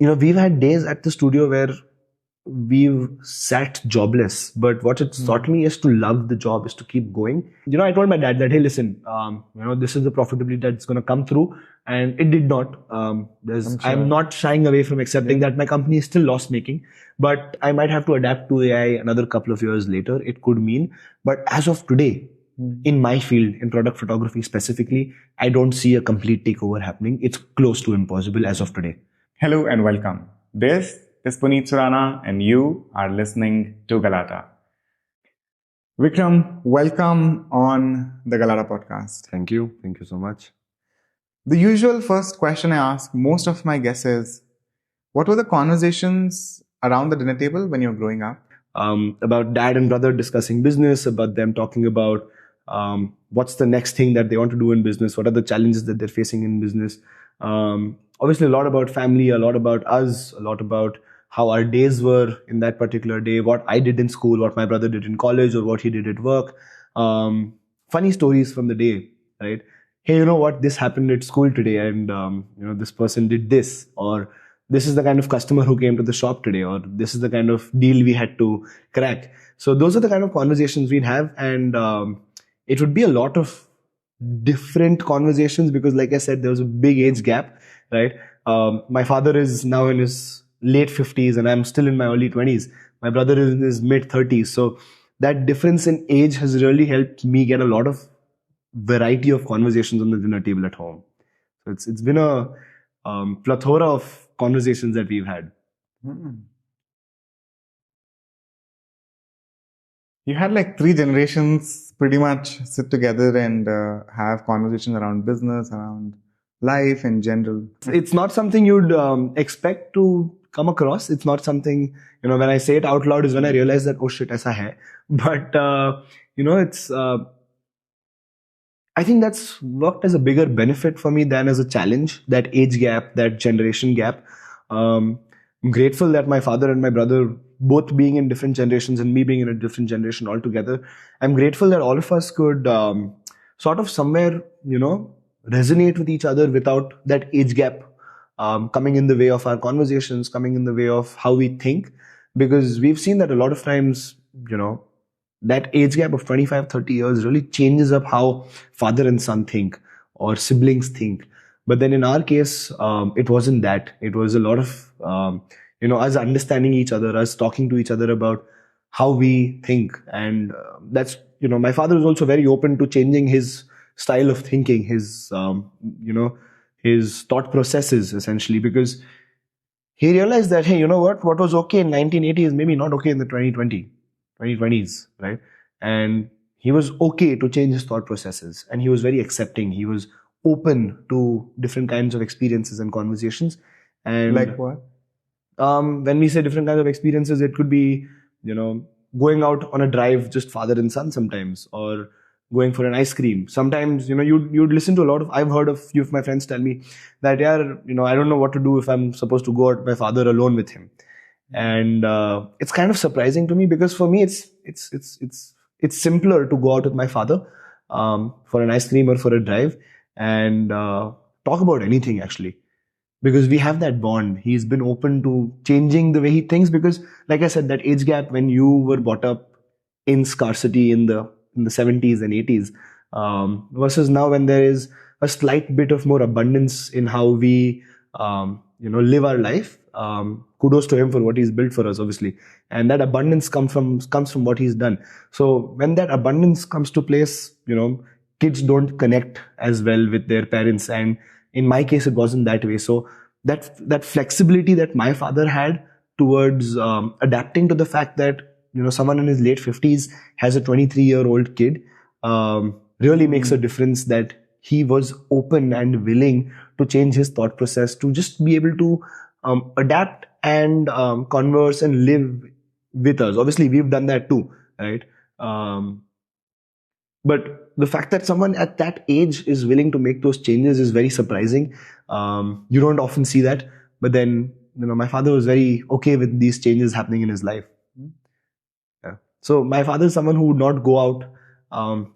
we've had days at the studio where we've sat jobless, but what it's taught me is to love the job, is to keep going. I told my dad that, hey, listen, this is the profitability that's going to come through, and it did not. I'm not shying away from accepting that my company is still loss making, but I might have to adapt to AI another couple of years later. It could mean, but as of today, in my field, in product photography specifically, I don't see a complete takeover happening. It's close to impossible as of today. Hello and welcome. This is Puneet Surana and you are listening to Galata. Vikram, welcome on the Galata Podcast. Thank you. Thank you so much. The usual first question I ask most of my guests is, what were the conversations around the dinner table when you were growing up? About dad and brother discussing business, about them talking about what's the next thing that they want to do in business, what are the challenges that they're facing in business. Obviously, a lot about family, a lot about us, a lot about how our days were in that particular day, what I did in school, what my brother did in college, or what he did at work. Funny stories from the day, right? Hey, you know what? This happened at school today, and this person did this, or this is the kind of customer who came to the shop today, or this is the kind of deal we had to crack. So those are the kind of conversations we'd have, and it would be a lot of different conversations because, like I said, there was a big age gap, right? My father is now in his late 50s and I'm still in my early 20s. My brother is in his mid 30s. So that difference in age has really helped me get a lot of variety of conversations on the dinner table at home. So it's been a plethora of conversations that we've had. You had like 3 generations pretty much sit together and have conversations around business, around life in general. It's not something you'd expect to come across. It's not something, when I say it out loud is when I realize that, oh shit, aisa hai. But, it's, I think that's worked as a bigger benefit for me than as a challenge, that age gap, that generation gap. I'm grateful that my father and my brother both being in different generations and me being in a different generation altogether. I'm grateful that all of us could sort of somewhere, resonate with each other without that age gap coming in the way of our conversations, coming in the way of how we think. Because we've seen that a lot of times, that age gap of 25, 30 years really changes up how father and son think or siblings think. But then in our case, it wasn't that. It was a lot of, us understanding each other, us talking to each other about how we think. And that's, my father was also very open to changing his style of thinking, his, his thought processes essentially, because he realized that, hey, what was okay in 1980 is maybe not okay in the 2020s, right? And he was okay to change his thought processes, and he was very accepting. He was open to different kinds of experiences and conversations. And like what? When we say different kinds of experiences, it could be, going out on a drive, just father and son sometimes, or going for an ice cream. Sometimes, you'd listen to a lot of, I've heard a few of my friends tell me that, I don't know what to do if I'm supposed to go out with my father alone with him. And it's kind of surprising to me because for me, it's simpler to go out with my father for an ice cream or for a drive and talk about anything actually. Because we have that bond. He's been open to changing the way he thinks because, like I said, that age gap when you were brought up in scarcity in the 70s and 80s versus now when there is a slight bit of more abundance in how we, live our life. Kudos to him for what he's built for us, obviously. And that abundance comes from what he's done. So when that abundance comes to place, kids don't connect as well with their parents. And in my case, it wasn't that way. So that flexibility that my father had towards adapting to the fact that, someone in his late 50s has a 23-year-old kid really makes a difference, that he was open and willing to change his thought process to just be able to adapt and converse and live with us. Obviously, we've done that too, right? But the fact that someone at that age is willing to make those changes is very surprising. You don't often see that. But then, my father was very okay with these changes happening in his life. Yeah. So my father is someone who would not go out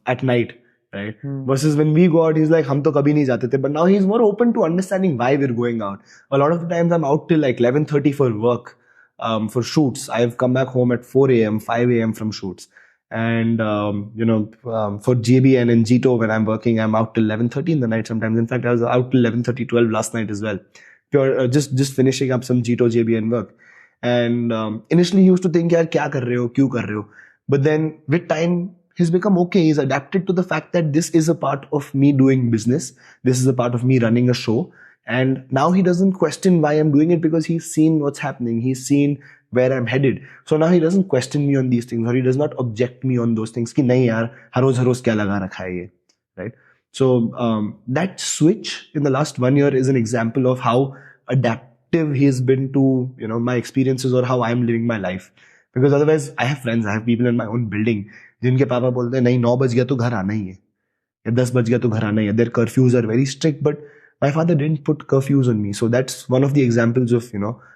at night right? Versus when we go out, he's like, hum to kabhi nahi jate the. But now he's more open to understanding why we're going out. A lot of the times I'm out till like 11:30 for work, for shoots. I've come back home at 4 a.m., 5 a.m. from shoots. And, for JBN and Jito, when I'm working, I'm out till 11:30 in the night sometimes. In fact, I was out till 11:30, 12 last night as well. Just finishing up some Jito, JBN work. And initially he used to think, yaar, kya kar rahe ho, kyun kar rahe ho? But then with time, he's become okay. He's adapted to the fact that this is a part of me doing business. This is a part of me running a show. And now he doesn't question why I'm doing it because he's seen what's happening. He's seen where I'm headed. So now he doesn't question me on these things, or he does not object me on those things. Ki nahi yaar, har roz kya laga rakha hai ye, right? So that switch in the last 1 year is an example of how adaptive he's been to, my experiences or how I'm living my life. Because otherwise, I have friends, I have people in my own building, जिनके पापा बोलते हैं नहीं 9 बज गया तो घर आना ही है या 10 बज गया तो घर आना ही है. Their curfews are very strict, but my father didn't put curfews on me. So that's one of the examples of,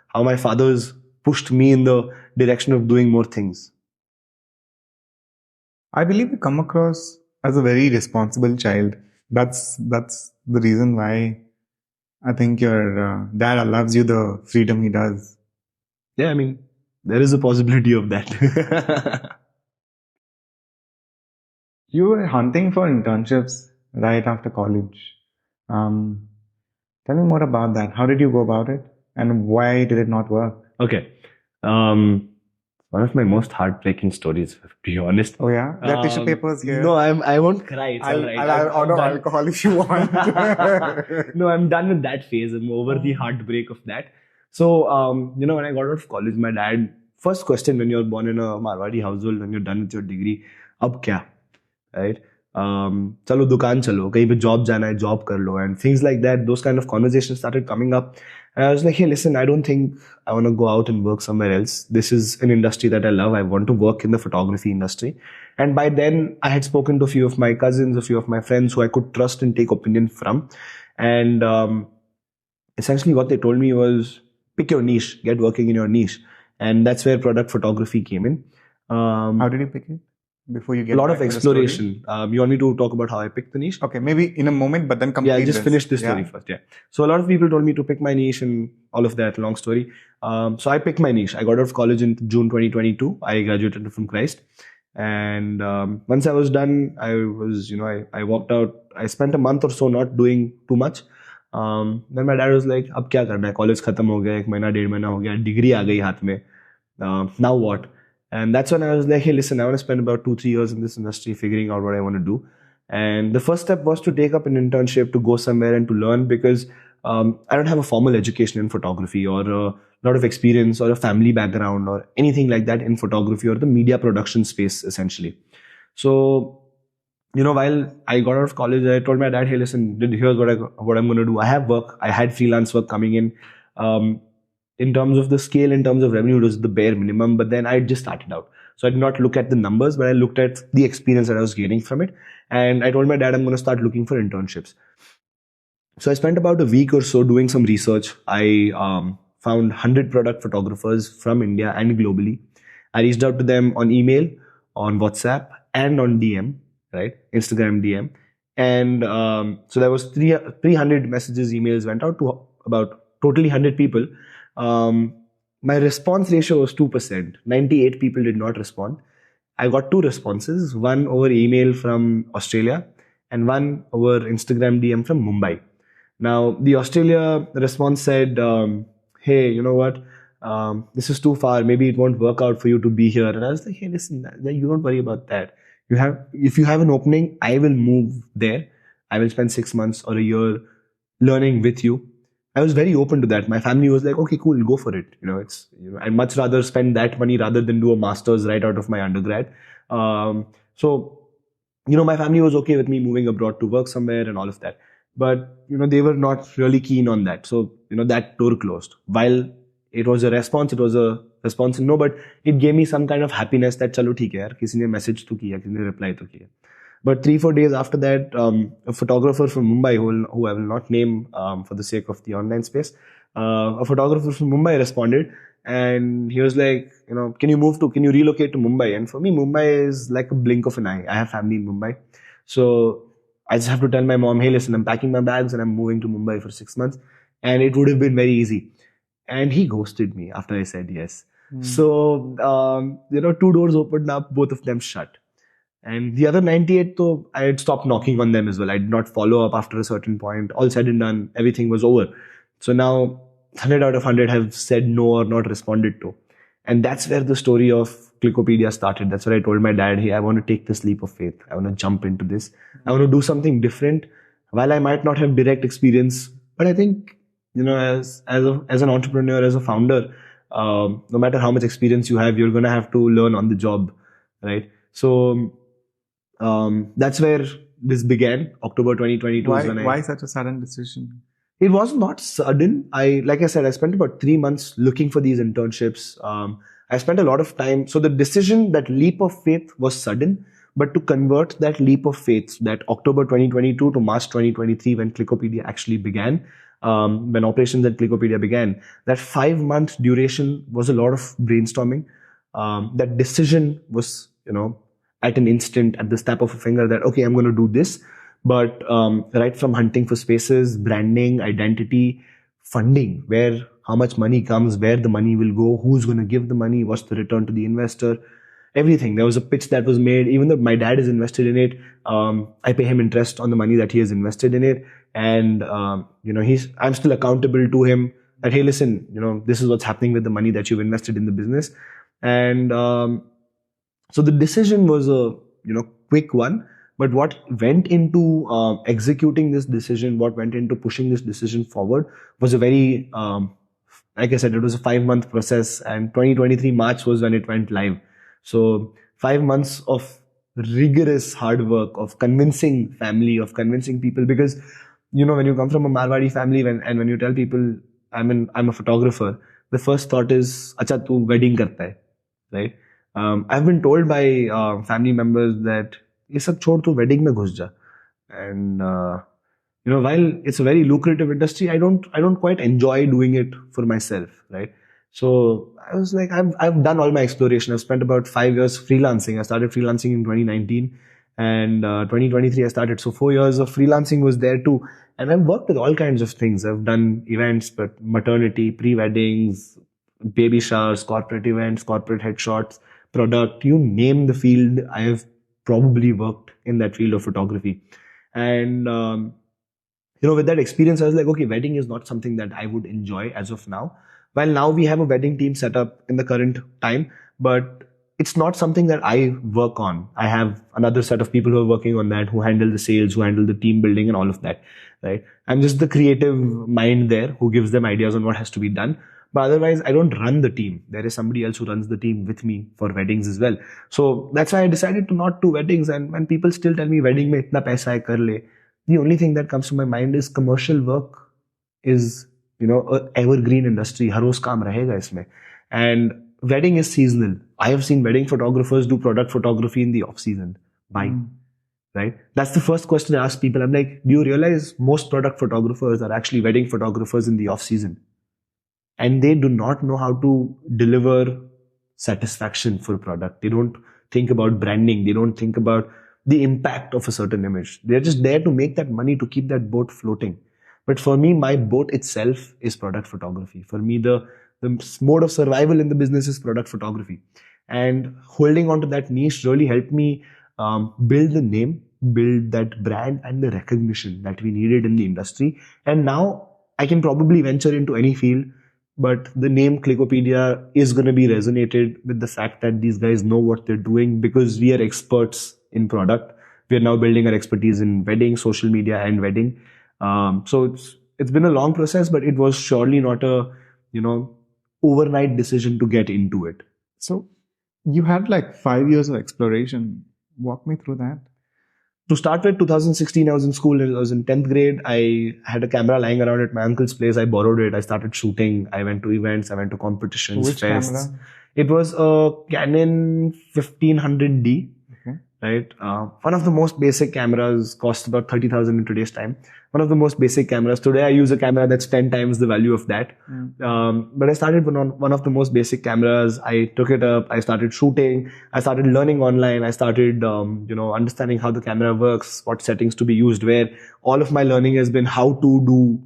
how my father's pushed me in the direction of doing more things. I believe you come across as a very responsible child. That's the reason why I think your dad loves you the freedom he does. Yeah, I mean, there is a possibility of that. You were hunting for internships right after college. Tell me more about that. How did you go about it? And why did it not work? Okay. One of my most heartbreaking stories, to be honest. Oh yeah? There are tissue papers here. No, I won't cry. It's all right. I'll order alcohol if you want. No, I'm done with that phase. I'm over the heartbreak of that. So, when I got out of college, my dad, first question when you're born in a Marwadi household, when you're done with your degree, ab kya? Right? Chalo dukaan chalo, kahin pe job jana hai, job kar lo, and things like that. Those kind of conversations started coming up. And I was like, hey, listen, I don't think I want to go out and work somewhere else. This is an industry that I love. I want to work in the photography industry. And by then, I had spoken to a few of my cousins, a few of my friends who I could trust and take opinion from. And essentially what they told me was, pick your niche, get working in your niche. And that's where product photography came in. How did you pick it? Before you get a lot of exploration. You want me to talk about how I picked the niche? Okay, maybe in a moment, but then complete. Yeah, just finish this story first. Yeah. So a lot of people told me to pick my niche and all of that. Long story. So I picked my niche. I got out of college in June 2022. I graduated from Christ, and once I was done, I walked out. I spent a month or so not doing too much. Then my dad was like, "Ab kya karna hai? College khatam ho gaya. 1 mahina, 1.5 mahina ho gaya. Degree aa gayi haath mein. Now what?" And that's when I was like, hey, listen, I want to spend about 2-3 years in this industry figuring out what I want to do. And the first step was to take up an internship, to go somewhere and to learn, because I don't have a formal education in photography or a lot of experience or a family background or anything like that in photography or the media production space, essentially. So, while I got out of college, I told my dad, hey, listen, here's what I'm going to do. I have work. I had freelance work coming in. In terms of the scale, in terms of revenue, it was the bare minimum. But then I just started out. So I did not look at the numbers, but I looked at the experience that I was gaining from it. And I told my dad, I'm going to start looking for internships. So I spent about a week or so doing some research. I found 100 product photographers from India and globally. I reached out to them on email, on WhatsApp, and on DM, right? Instagram DM. And so there was 300 messages, emails went out to about totally 100 people. My response ratio was 2%. 98 people did not respond. I got 2 responses, one over email from Australia and one over Instagram DM from Mumbai. Now, the Australia response said, hey, you know what? This is too far. Maybe it won't work out for you to be here. And I was like, hey, listen, you don't worry about that. If you have an opening, I will move there. I will spend 6 months or a year learning with you. I was very open to that. My family was like, okay, cool, go for it. I'd much rather spend that money rather than do a master's right out of my undergrad. So, my family was okay with me moving abroad to work somewhere and all of that. But, they were not really keen on that. So, that door closed. While it was a response no, but it gave me some kind of happiness that, chalo, theek hai yaar, kisi ne message to kiya, kisi ne reply to kiya. But 3-4 days after that, a photographer from Mumbai, who I will not name for the sake of the online space, a photographer from Mumbai responded, and he was like, can you relocate to Mumbai? And for me, Mumbai is like a blink of an eye. I have family in Mumbai. So I just have to tell my mom, hey, listen, I'm packing my bags and I'm moving to Mumbai for 6 months. And it would have been very easy. And he ghosted me after I said yes. So, 2 doors opened up, both of them shut. And the other 98, though, I had stopped knocking on them as well. I did not follow up after a certain point. All said and done, everything was over. So now 100 out of 100 have said no or not responded to. And that's where the story of Klickopedia started. That's where I told my dad, hey, I want to take this leap of faith. I want to jump into this. I want to do something different. While I might not have direct experience, but I think, as an entrepreneur, as a founder, no matter how much experience you have, you're going to have to learn on the job, right? So that's where this began. October 2022 is when Why such a sudden decision? It was not sudden. Like I said, I spent about 3 months looking for these internships. I spent a lot of time. So the decision, that leap of faith was sudden, but to convert that leap of faith, that October 2022 to March 2023, when Klickopedia actually began, when operations at Klickopedia began, that 5-month duration was a lot of brainstorming. That decision was, at an instant, at the snap of a finger, that, okay, I'm going to do this. But right from hunting for spaces, branding, identity, funding, how much money comes, where the money will go, who's going to give the money, what's the return to the investor, everything. There was a pitch that was made. Even though my dad is invested in it, I pay him interest on the money that he has invested in it. And, I'm still accountable to him that, hey, listen, this is what's happening with the money that you've invested in the business. And so the decision was a, quick one. But what went into executing this decision, what went into pushing this decision forward was a very, like I said, it was a 5-month process, and 2023 March was when it went live. So 5 months of rigorous hard work, of convincing family, of convincing people, because, when you come from a Marwadi family and when you tell people I'm a photographer, the first thought is, acha, tu wedding karta hai, right? I've been told by family members that ये सब छोड़ तो wedding में घुस जा. And while it's a very lucrative industry, I don't quite enjoy doing it for myself, right? So I was like, I've done all my exploration. I've spent about 5 years freelancing. I started freelancing in 2019, and 2023 I started. So 4 years of freelancing was there too. And I've worked with all kinds of things. I've done events, but maternity, pre-weddings, baby showers, corporate events, corporate headshots, product, you name the field, I have probably worked in that field of photography. And, with that experience, I was like, okay, wedding is not something that I would enjoy as of now. Well, now we have a wedding team set up in the current time, but it's not something that I work on. I have another set of people who are working on that, who handle the sales, who handle the team building and all of that, right? I'm just the creative mind there who gives them ideas on what has to be done. But otherwise, I don't run the team. There is somebody else who runs the team with me for weddings as well. So that's why I decided to not do weddings. And when people still tell me wedding mein itna paisa hai, kar le, the only thing that comes to my mind is commercial work is, a evergreen industry. Har roz kaam rahega isme. And wedding is seasonal. I have seen wedding photographers do product photography in the off season. Why? Right? That's the first question I ask people. I'm like, do you realize most product photographers are actually wedding photographers in the off season? And they do not know how to deliver satisfaction for a product. They don't think about branding. They don't think about the impact of a certain image. They're just there to make that money, to keep that boat floating. But for me, my boat itself is product photography. For me, the mode of survival in the business is product photography. And holding on to that niche really helped me build the name, build that brand and the recognition that we needed in the industry. And now I can probably venture into any field, but the name Klickopedia is going to be resonated with the fact that these guys know what they're doing, because we are experts in product. We are now building our expertise in wedding, social media and wedding. So it's been a long process, but it was surely not a, overnight decision to get into it. So you had like 5 years of exploration. Walk me through that. To start with, 2016, I was in school. I was in 10th grade. I had a camera lying around at my uncle's place. I borrowed it. I started shooting. I went to events. I went to competitions, Which fests. camera? It was a Canon 1500D. Okay. right? One of the most basic cameras costs about 30,000 in today's time. One of the most basic cameras. Today I use a camera that's 10 times the value of that. But I started with one of the most basic cameras. I took it up. I started shooting. I started learning online. I started, understanding how the camera works, what settings to be used where. All of my learning has been how to do,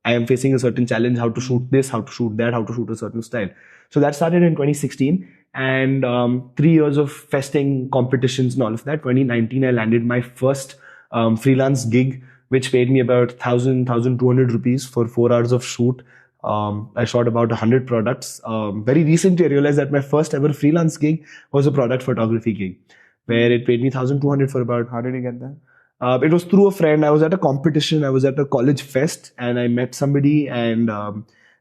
I am facing a certain challenge, how to shoot this, how to shoot that, how to shoot a certain style. So that started in 2016. And 3 years of festing competitions and all of that. 2019, I landed my first freelance gig, which paid me about 1,200 rupees for 4 hours of shoot. I shot about 100 products. Very recently, I realized that my first ever freelance gig was a product photography gig, where it paid me 1,200 for about. How did you get that? It was through a friend. I was at a competition. I was at a college fest, and I met somebody, and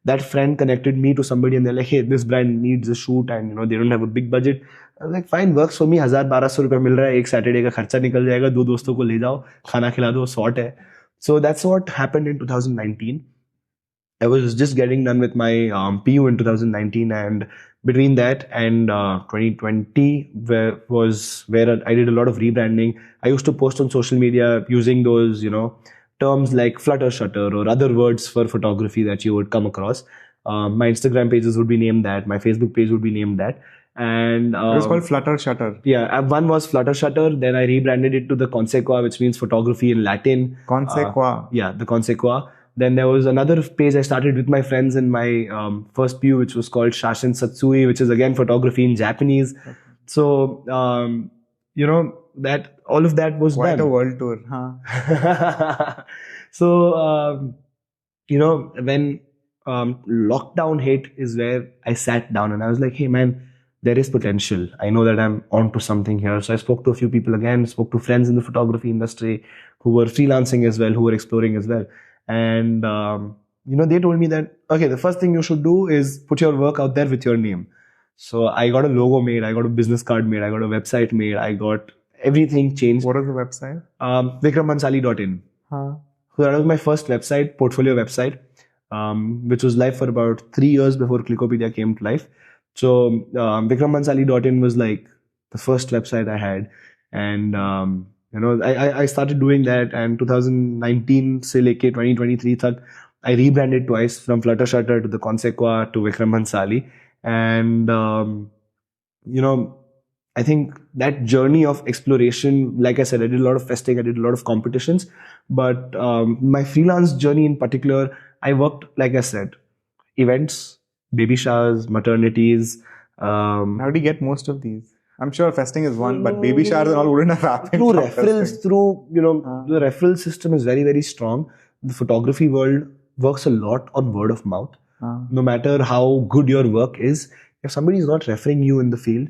that friend connected me to somebody, and they're like, hey, this brand needs a shoot, and they don't have a big budget. I was like, fine, works for me. 1,000-1,200 रुपए मिल रहा है, एक Saturday का खर्चा निकल जाएगा, 2 दोस्तों को ले जाओ, खाना खिला दो, सॉर्ट है. So that's what happened in 2019. I was just getting done with my PU in 2019, and between that and 2020 was where I did a lot of rebranding. I used to post on social media using those, terms like flutter shutter or other words for photography that you would come across. My Instagram pages would be named that. My Facebook page would be named that. And It was called Flutter Shutter. yeah, one was Flutter Shutter. Then I rebranded it to the Consequa, which means photography in Latin. Consequa. Yeah, the Consequa. Then there was another page I started with my friends in my first PU, which was called Shashin Satsui, which is again photography in Japanese. Okay. So, that all of that was quite done. a world tour, huh? So, when lockdown hit is where I sat down and I was like, hey man, there is potential. I know that I'm onto something here. So I spoke to a few people again, spoke to friends in the photography industry who were freelancing as well, who were exploring as well. And, they told me that, okay, the first thing you should do is put your work out there with your name. So I got a logo made, I got a business card made, I got a website made, I got everything changed. What is the website? VikramBhansali.in. So that was my first website, portfolio website, which was live for about 3 years before Klickopedia came to life. So VikramBhansali.in was like the first website I had. And, I started doing that, and 2019 se leke 2023 tak, I rebranded twice from Flutter Shutter to the Consequa to Vikram Bhansali. And, I think that journey of exploration, like I said, I did a lot of festing, I did a lot of competitions, but my freelance journey in particular, I worked, like I said, events, baby showers, maternities. How do you get most of these? I'm sure festing is one, but baby showers and all wouldn't have happened. Through referrals, the referral system is very, very strong. The photography world works a lot on word of mouth. No matter how good your work is, if somebody is not referring you in the field,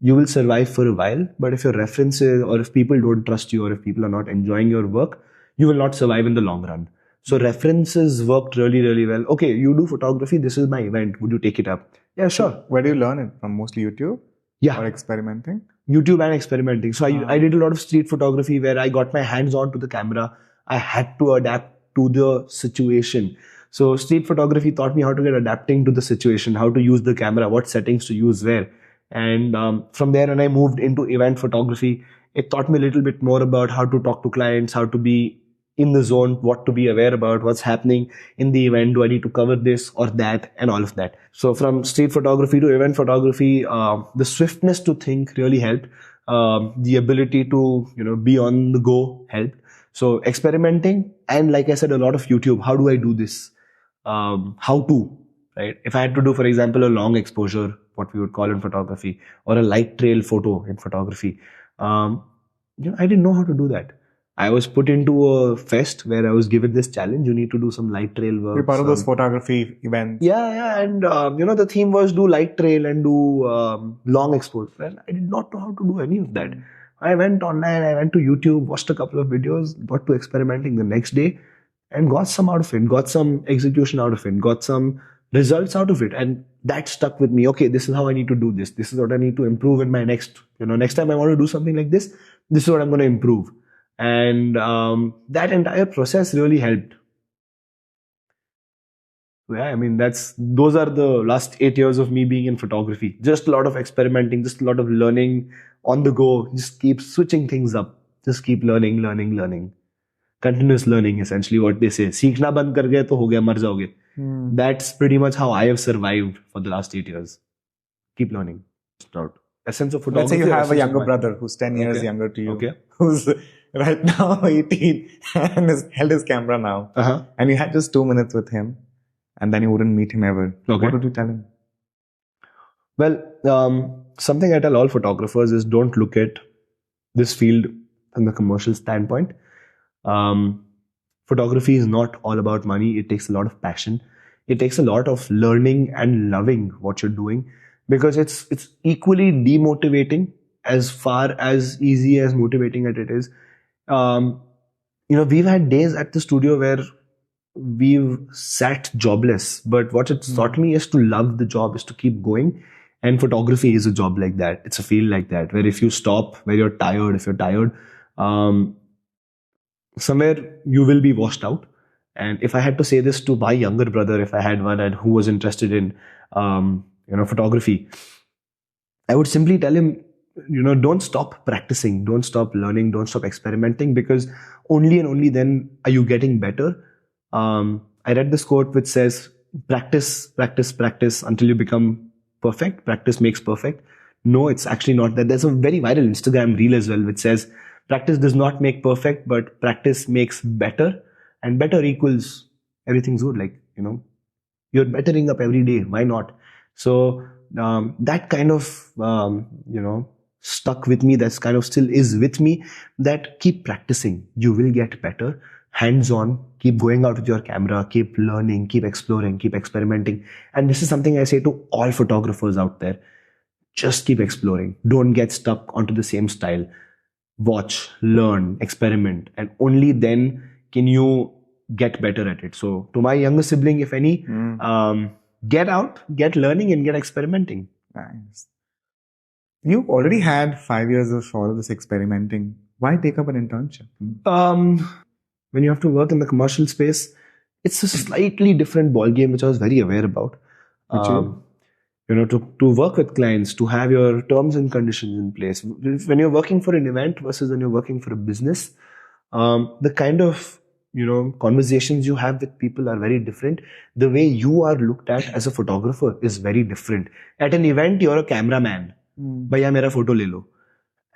you will survive for a while. But if your references, or if people don't trust you, or if people are not enjoying your work, you will not survive in the long run. So references worked really, really well. Okay, you do photography. This is my event. Would you take it up? Yeah, sure. Where do you learn it from? Mostly YouTube? Yeah. Or experimenting? YouTube and experimenting. So I did a lot of street photography where I got my hands on to the camera. I had to adapt to the situation. So street photography taught me how to get adapting to the situation, how to use the camera, what settings to use where. And from there, when I moved into event photography, it taught me a little bit more about how to talk to clients, how to be in the zone, what to be aware about, what's happening in the event, do I need to cover this or that, and all of that. So from street photography to event photography, the swiftness to think really helped. The ability to, be on the go helped. So experimenting, and like I said, a lot of YouTube. How do I do this? How to, right? If I had to do, for example, a long exposure, what we would call in photography, or a light trail photo in photography, I didn't know how to do that. I was put into a fest where I was given this challenge. You need to do some light trail work. You're part of those photography events. Yeah. And, the theme was do light trail and do long exposure. And I did not know how to do any of that. I went online, I went to YouTube, watched a couple of videos, got to experimenting the next day and got some out of it, got some execution out of it, got some results out of it. And that stuck with me. Okay, this is how I need to do this. This is what I need to improve in my next time I want to do something like this, this is what I'm going to improve. And that entire process really helped. Yeah, I mean, those are the last 8 years of me being in photography. Just a lot of experimenting, just a lot of learning on the go, just keep switching things up, just keep learning. Continuous learning, essentially what they say. सीखना बंद कर गए तो हो गया, मर जाओगे. That's pretty much how I have survived for the last 8 years. Keep learning. Essence of photography. Let's say you have a younger brother who's 10 years younger to you, who's right now 18 and has held his camera now. And you had just 2 minutes with him and then you wouldn't meet him ever. What would you tell him? Well, something I tell all photographers is don't look at this field from the commercial standpoint. Photography is not all about money. It takes a lot of passion. It takes a lot of learning and loving what you're doing, because it's equally demotivating as far as easy as motivating as it is. We've had days at the studio where we've sat jobless, but what it's taught me is to love the job, is to keep going. And photography is a job like that. It's a field like that, where if you stop, where you're tired, if you're tired, somewhere you will be washed out. And if I had to say this to my younger brother, if I had one and who was interested in, photography, I would simply tell him, don't stop practicing, don't stop learning, don't stop experimenting, because only and only then are you getting better. I read this quote which says, practice until you become perfect. Practice makes perfect. No, it's actually not that. There's a very viral Instagram reel as well which says, practice does not make perfect, but practice makes better, and better equals everything's good. Like, you're bettering up every day. Why not? So that kind of, stuck with me. That's kind of still is with me, that keep practicing. You will get better. Hands on, keep going out with your camera, keep learning, keep exploring, keep experimenting. And this is something I say to all photographers out there. Just keep exploring. Don't get stuck onto the same style. Watch, learn, experiment, and only then can you get better at it. So to my younger sibling, if any, get out, get learning, and get experimenting. Nice. You already had 5 years of all of this experimenting. Why take up an internship? When you have to work in the commercial space, it's a slightly different ballgame, which I was very aware about. To work with clients, to have your terms and conditions in place. When you're working for an event versus when you're working for a business, the kind of, conversations you have with people are very different. The way you are looked at as a photographer is very different. At an event, you're a cameraman. Bhaiya mera photo le lo.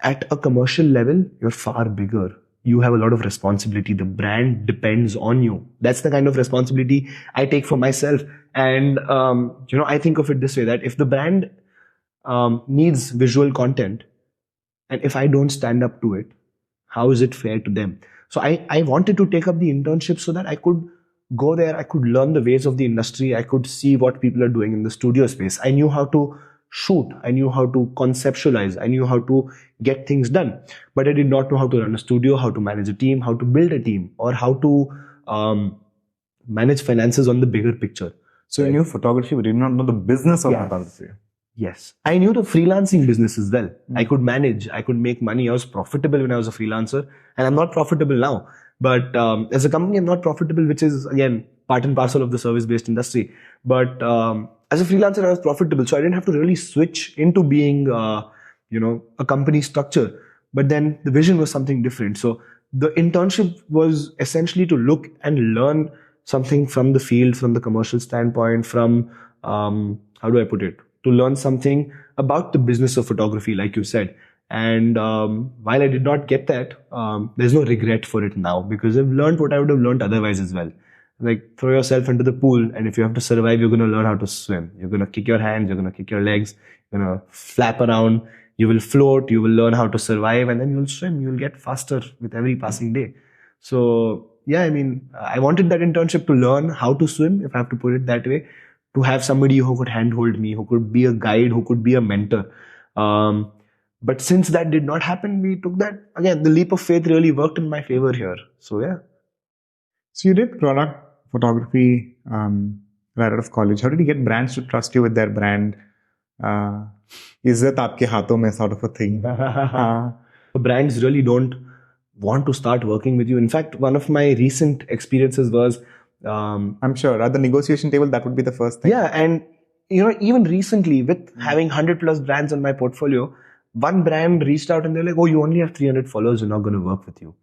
At a commercial level, you're far bigger. You have a lot of responsibility. The brand depends on you. That's the kind of responsibility I take for myself. And, I think of it this way, that if the brand needs visual content, and if I don't stand up to it, how is it fair to them? So I wanted to take up the internship so that I could go there, I could learn the ways of the industry, I could see what people are doing in the studio space. I knew how to shoot, I knew how to conceptualize, I knew how to get things done. But I did not know how to run a studio, how to manage a team, how to build a team, or how to manage finances on the bigger picture. So you knew photography, but you did not know the business of photography. Yes. I knew the freelancing business as well. I could manage, I could make money. I was profitable when I was a freelancer, and I'm not profitable now. But as a company, I'm not profitable, which is, again, part and parcel of the service-based industry. But as a freelancer, I was profitable. So I didn't have to really switch into being, a company structure. But then the vision was something different. So the internship was essentially to look and learn something from the field, from the commercial standpoint, from, how do I put it? To learn something about the business of photography, like you said. And while I did not get that, there's no regret for it now, because I've learned what I would have learned otherwise as well. Like, throw yourself into the pool, and if you have to survive, you're going to learn how to swim. You're going to kick your hands, you're going to kick your legs, you're going to flap around, you will float, you will learn how to survive, and then you'll swim. You'll get faster with every passing day. So, I wanted that internship to learn how to swim, if I have to put it that way, to have somebody who could handhold me, who could be a guide, who could be a mentor. But since that did not happen, we took that, again, the leap of faith really worked in my favor here. So, yeah. So you did product photography right out of college. How did you get brands to trust you with their brand? Izzat aapke haathon mein sort of a thing. Brands really don't want to start working with you. In fact, one of my recent experiences was... I'm sure at the negotiation table, that would be the first thing. Yeah. And, even recently with having 100 plus brands on my portfolio, one brand reached out and they're like, oh, you only have 300 followers, we're not going to work with you.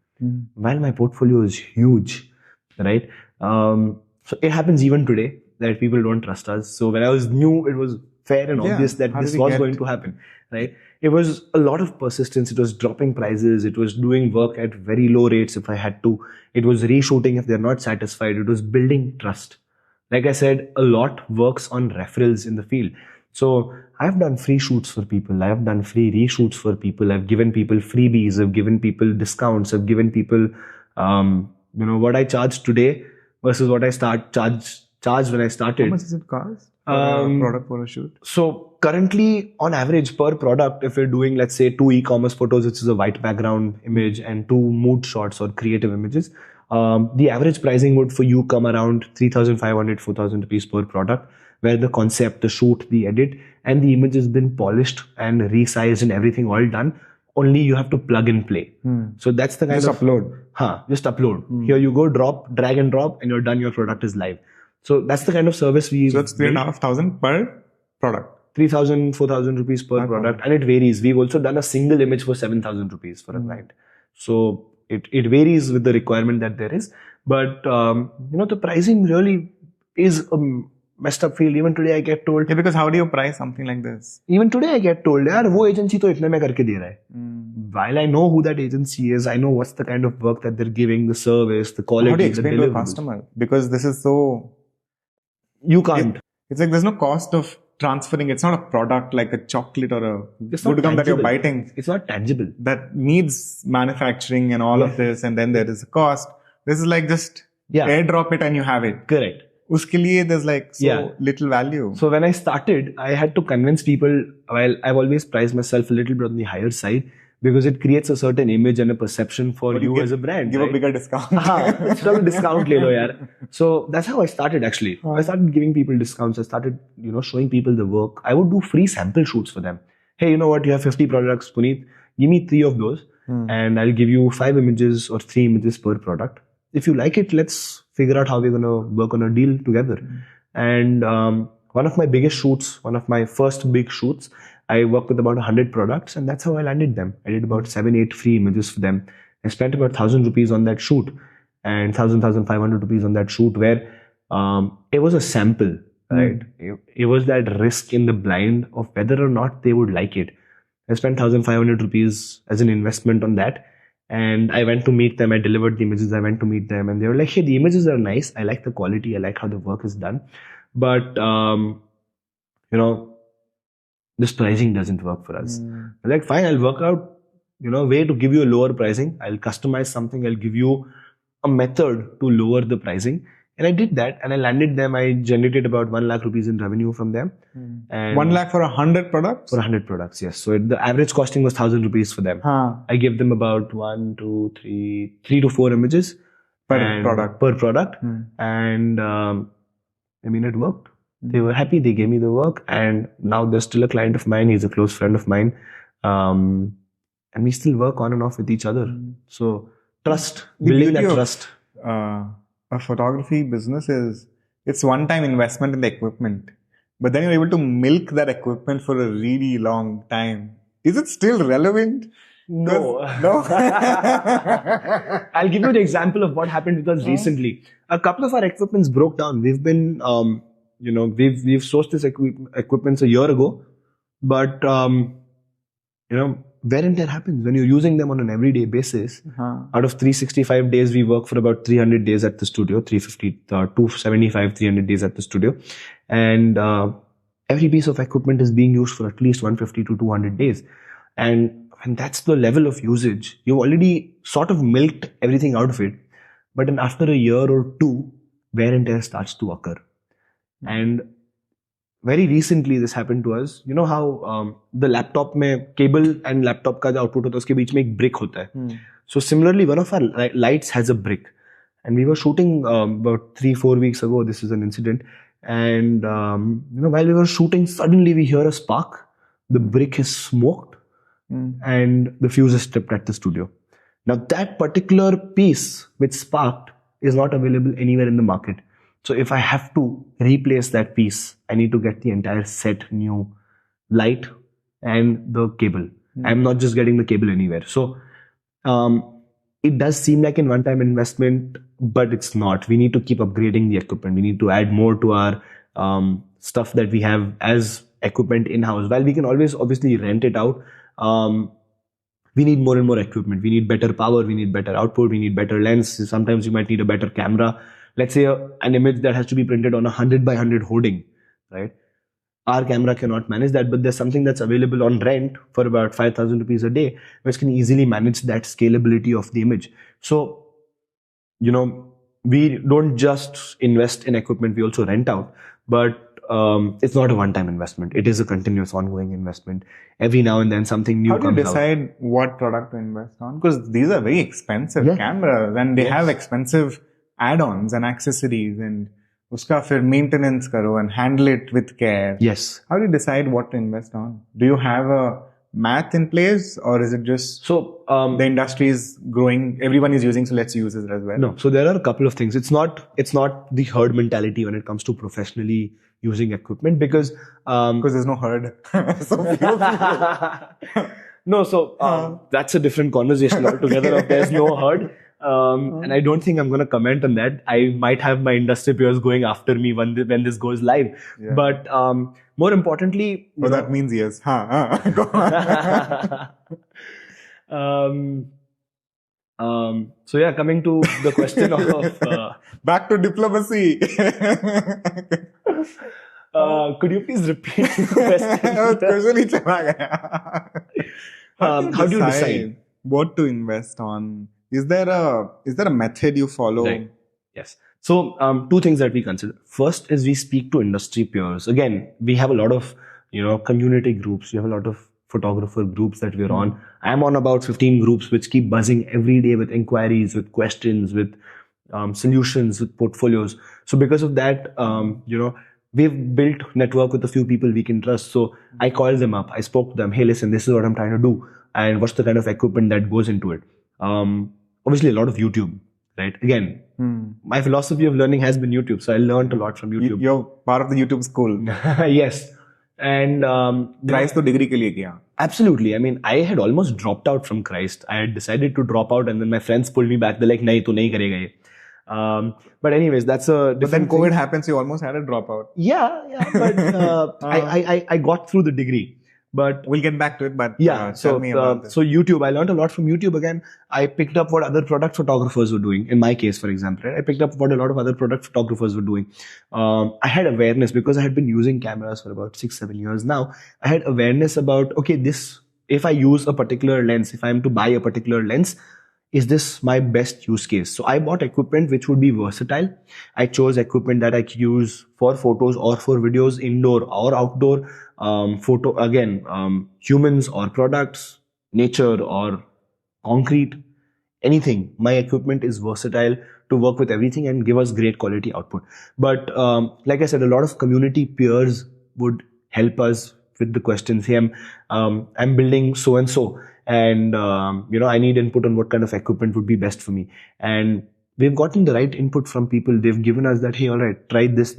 While my portfolio is huge, right? So it happens even today that people don't trust us. So when I was new, it was fair and obvious that this was going to happen, right? It was a lot of persistence. It was dropping prices. It was doing work at very low rates if I had to. It was reshooting if they're not satisfied. It was building trust. Like I said, a lot works on referrals in the field. So I've done free shoots for people. I've done free reshoots for people. I've given people freebies. I've given people discounts. I've given people, what I charge today versus what I charged when I started. How much does it cost? Product for a shoot? So currently, on average, per product, if you're doing, let's say, 2 e-commerce photos, which is a white background image, and 2 mood shots or creative images, the average pricing would for you come around 3,500, 4,000 rupees per product, where the concept, the shoot, the edit, and the image has been polished and resized and everything all done. Only you have to plug and play. So that's the kind just of... upload. Just upload. Here you go, drag and drop, and you're done. Your product is live. So that's the kind of service we... So that's 3,500 per product. 3,000, 4,000 rupees per product. And it varies. We've also done a single image for 7,000 rupees for a client. So it varies with the requirement that there is. But, the pricing really is a messed up field. Even today I get told... Yeah, because how do you price something like this? Even today I get told, yaar, wo agency to itne mein karke de raha hai. While I know who that agency is, I know what's the kind of work that they're giving, the service, the quality, how do you explain the to a customer? Because this is so... You can't. It's like there's no cost of transferring. It's not a product like a chocolate or a food gum that you're biting. It's not tangible. That needs manufacturing and all of this, and then there is a cost. This is like just airdrop it and you have it. Correct. Uske liye there's like little value. So when I started, I had to convince people, while I've always priced myself a little bit on the higher side, because it creates a certain image and a perception for you as a brand. Give a bigger discount. It's not a discount, le lo yaar. So that's how I started actually. I started giving people discounts. I started, showing people the work. I would do free sample shoots for them. Hey, you know what? You have 50 products, Puneet. Give me 3 of those and I'll give you 5 images or 3 images per product. If you like it, let's figure out how we're going to work on a deal together. And one of my biggest shoots, one of my first big shoots, I worked with about 100 products and that's how I landed them. I did about 7-8 free images for them. I spent about 1,000 rupees on that shoot and 1,500 rupees on that shoot where it was a sample, right? It was that risk in the blind of whether or not they would like it. I spent 1,500 rupees as an investment on that. And I went to meet them. I delivered the images. I went to meet them and they were like, hey, the images are nice. I like the quality. I like how the work is done. But, this pricing doesn't work for us. I'm like, fine, I'll work out, way to give you a lower pricing. I'll customize something. I'll give you a method to lower the pricing. And I did that and I landed them. I generated about 1 lakh rupees in revenue from them. And 1 lakh for 100 products? For 100 products, yes. So the average costing was 1,000 rupees for them. I gave them about 3 to 4 images per product. And it worked. They were happy. They gave me the work and now they're still a client of mine. He's a close friend of mine. And we still work on and off with each other. So trust, building that trust. A photography business is, it's one-time investment in the equipment, but then you're able to milk that equipment for a really long time. Is it still relevant? No. I'll give you the example of what happened with us recently. A couple of our equipments broke down. We've been, we've sourced this equipment a year ago, but, wear and tear happens when you're using them on an everyday basis. Out of 365 days, we work for about 300 days at the studio, 275, 300 days at the studio. And every piece of equipment is being used for at least 150 to 200 days. And when that's the level of usage, you've already sort of milked everything out of it. But then after a year or two, wear and tear starts to occur. And very recently this happened to us. You know how the laptop mein cable and laptop ka jo output hota hai, uske beech mein ek brick hota hai. So similarly, one of our lights has a brick. And we were shooting about 3-4 weeks ago. This is an incident. And while we were shooting, suddenly we hear a spark. The brick is smoked and the fuse is stripped at the studio. Now that particular piece which sparked is not available anywhere in the market. So if I have to replace that piece, I need to get the entire set new light and the cable. I'm not just getting the cable anywhere. So it does seem like a one-time investment, but it's not. We need to keep upgrading the equipment. We need to add more to our stuff that we have as equipment in-house. While we can always obviously rent it out, we need more and more equipment. We need better power. We need better output. We need better lens. Sometimes you might need a better camera. Let's say an image that has to be printed on a 100 by 100 hoarding, right? Our camera cannot manage that, but there's something that's available on rent for about 5,000 rupees a day, which can easily manage that scalability of the image. So, we don't just invest in equipment, we also rent out, but it's not a one-time investment. It is a continuous ongoing investment. Every now and then something new comes out. How do you decide what product to invest on? Because these are very expensive cameras and they have expensive add-ons and accessories and uska fir maintenance karo and handle it with care. Yes. How do you decide what to invest on? Do you have a math in place, or is it just the industry is growing, everyone is using, so let's use it as well? No. So there are a couple of things. It's not the herd mentality when it comes to professionally using equipment, because there's no herd. No, so that's a different conversation altogether. If there's no herd. And I don't think I'm going to comment on that. I might have my industry peers going after me when this goes live. Yeah. But more importantly... that means yes. Go on. So yeah, coming to the question of... Back to diplomacy. Could you please repeat the question? How do you decide what to invest on? Is there a method you follow? Right. Yes. So, two things that we consider. First is we speak to industry peers. Again, we have a lot of, community groups. We have a lot of photographer groups that we're on. I'm on about 15 groups which keep buzzing every day with inquiries, with questions, with solutions, with portfolios. So because of that, we've built network with a few people we can trust. So I called them up. I spoke to them. Hey, listen, this is what I'm trying to do. And what's the kind of equipment that goes into it? Obviously a lot of YouTube, right? Again, my philosophy of learning has been YouTube. So I learned a lot from YouTube. You're part of the YouTube school. Yes. And Christ to degree ke liye kiya. Absolutely. I mean, I had almost dropped out from Christ. I had decided to drop out, and then my friends pulled me back. They're like, nahi, tu nahi karega ye. But anyways, that's a different But then COVID happens, you almost had a dropout. Yeah. But I got through the degree. But we'll get back to it. But tell me about this. So YouTube, I learned a lot from YouTube. Again, I picked up what other product photographers were doing. In my case, for example, right? I picked up what a lot of other product photographers were doing. I had awareness because I had been using cameras for about 6-7 years now. I had awareness about, okay, if I use a particular lens, if I am to buy a particular lens, is this my best use case? So I bought equipment which would be versatile. I chose equipment that I could use for photos or for videos, indoor or outdoor. Photo, again, humans or products, nature or concrete, anything. My equipment is versatile to work with everything and give us great quality output. But like I said, a lot of community peers would help us with the questions. Hey, I'm building so and so, and I need input on what kind of equipment would be best for me. And we've gotten the right input from people. They've given us that, hey, all right, try this.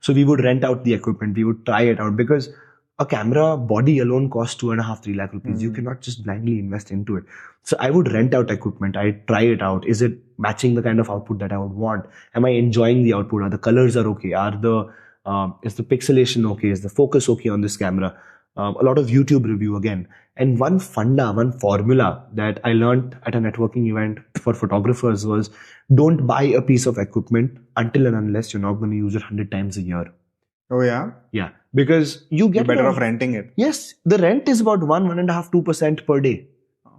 So we would rent out the equipment. We would try it out, because a camera body alone costs 2.5-3 lakh rupees. You cannot just blindly invest into it. So I would rent out equipment. I try it out. Is it matching the kind of output that I would want? Am I enjoying the output? Are the colors are okay? Is the pixelation okay? Is the focus okay on this camera? A lot of YouTube review again. And one formula that I learned at a networking event for photographers was, don't buy a piece of equipment until and unless you're not going to use it 100 times a year. Oh yeah? Yeah. Because you're better off renting it. Yes. The rent is about 1.5-2% per day.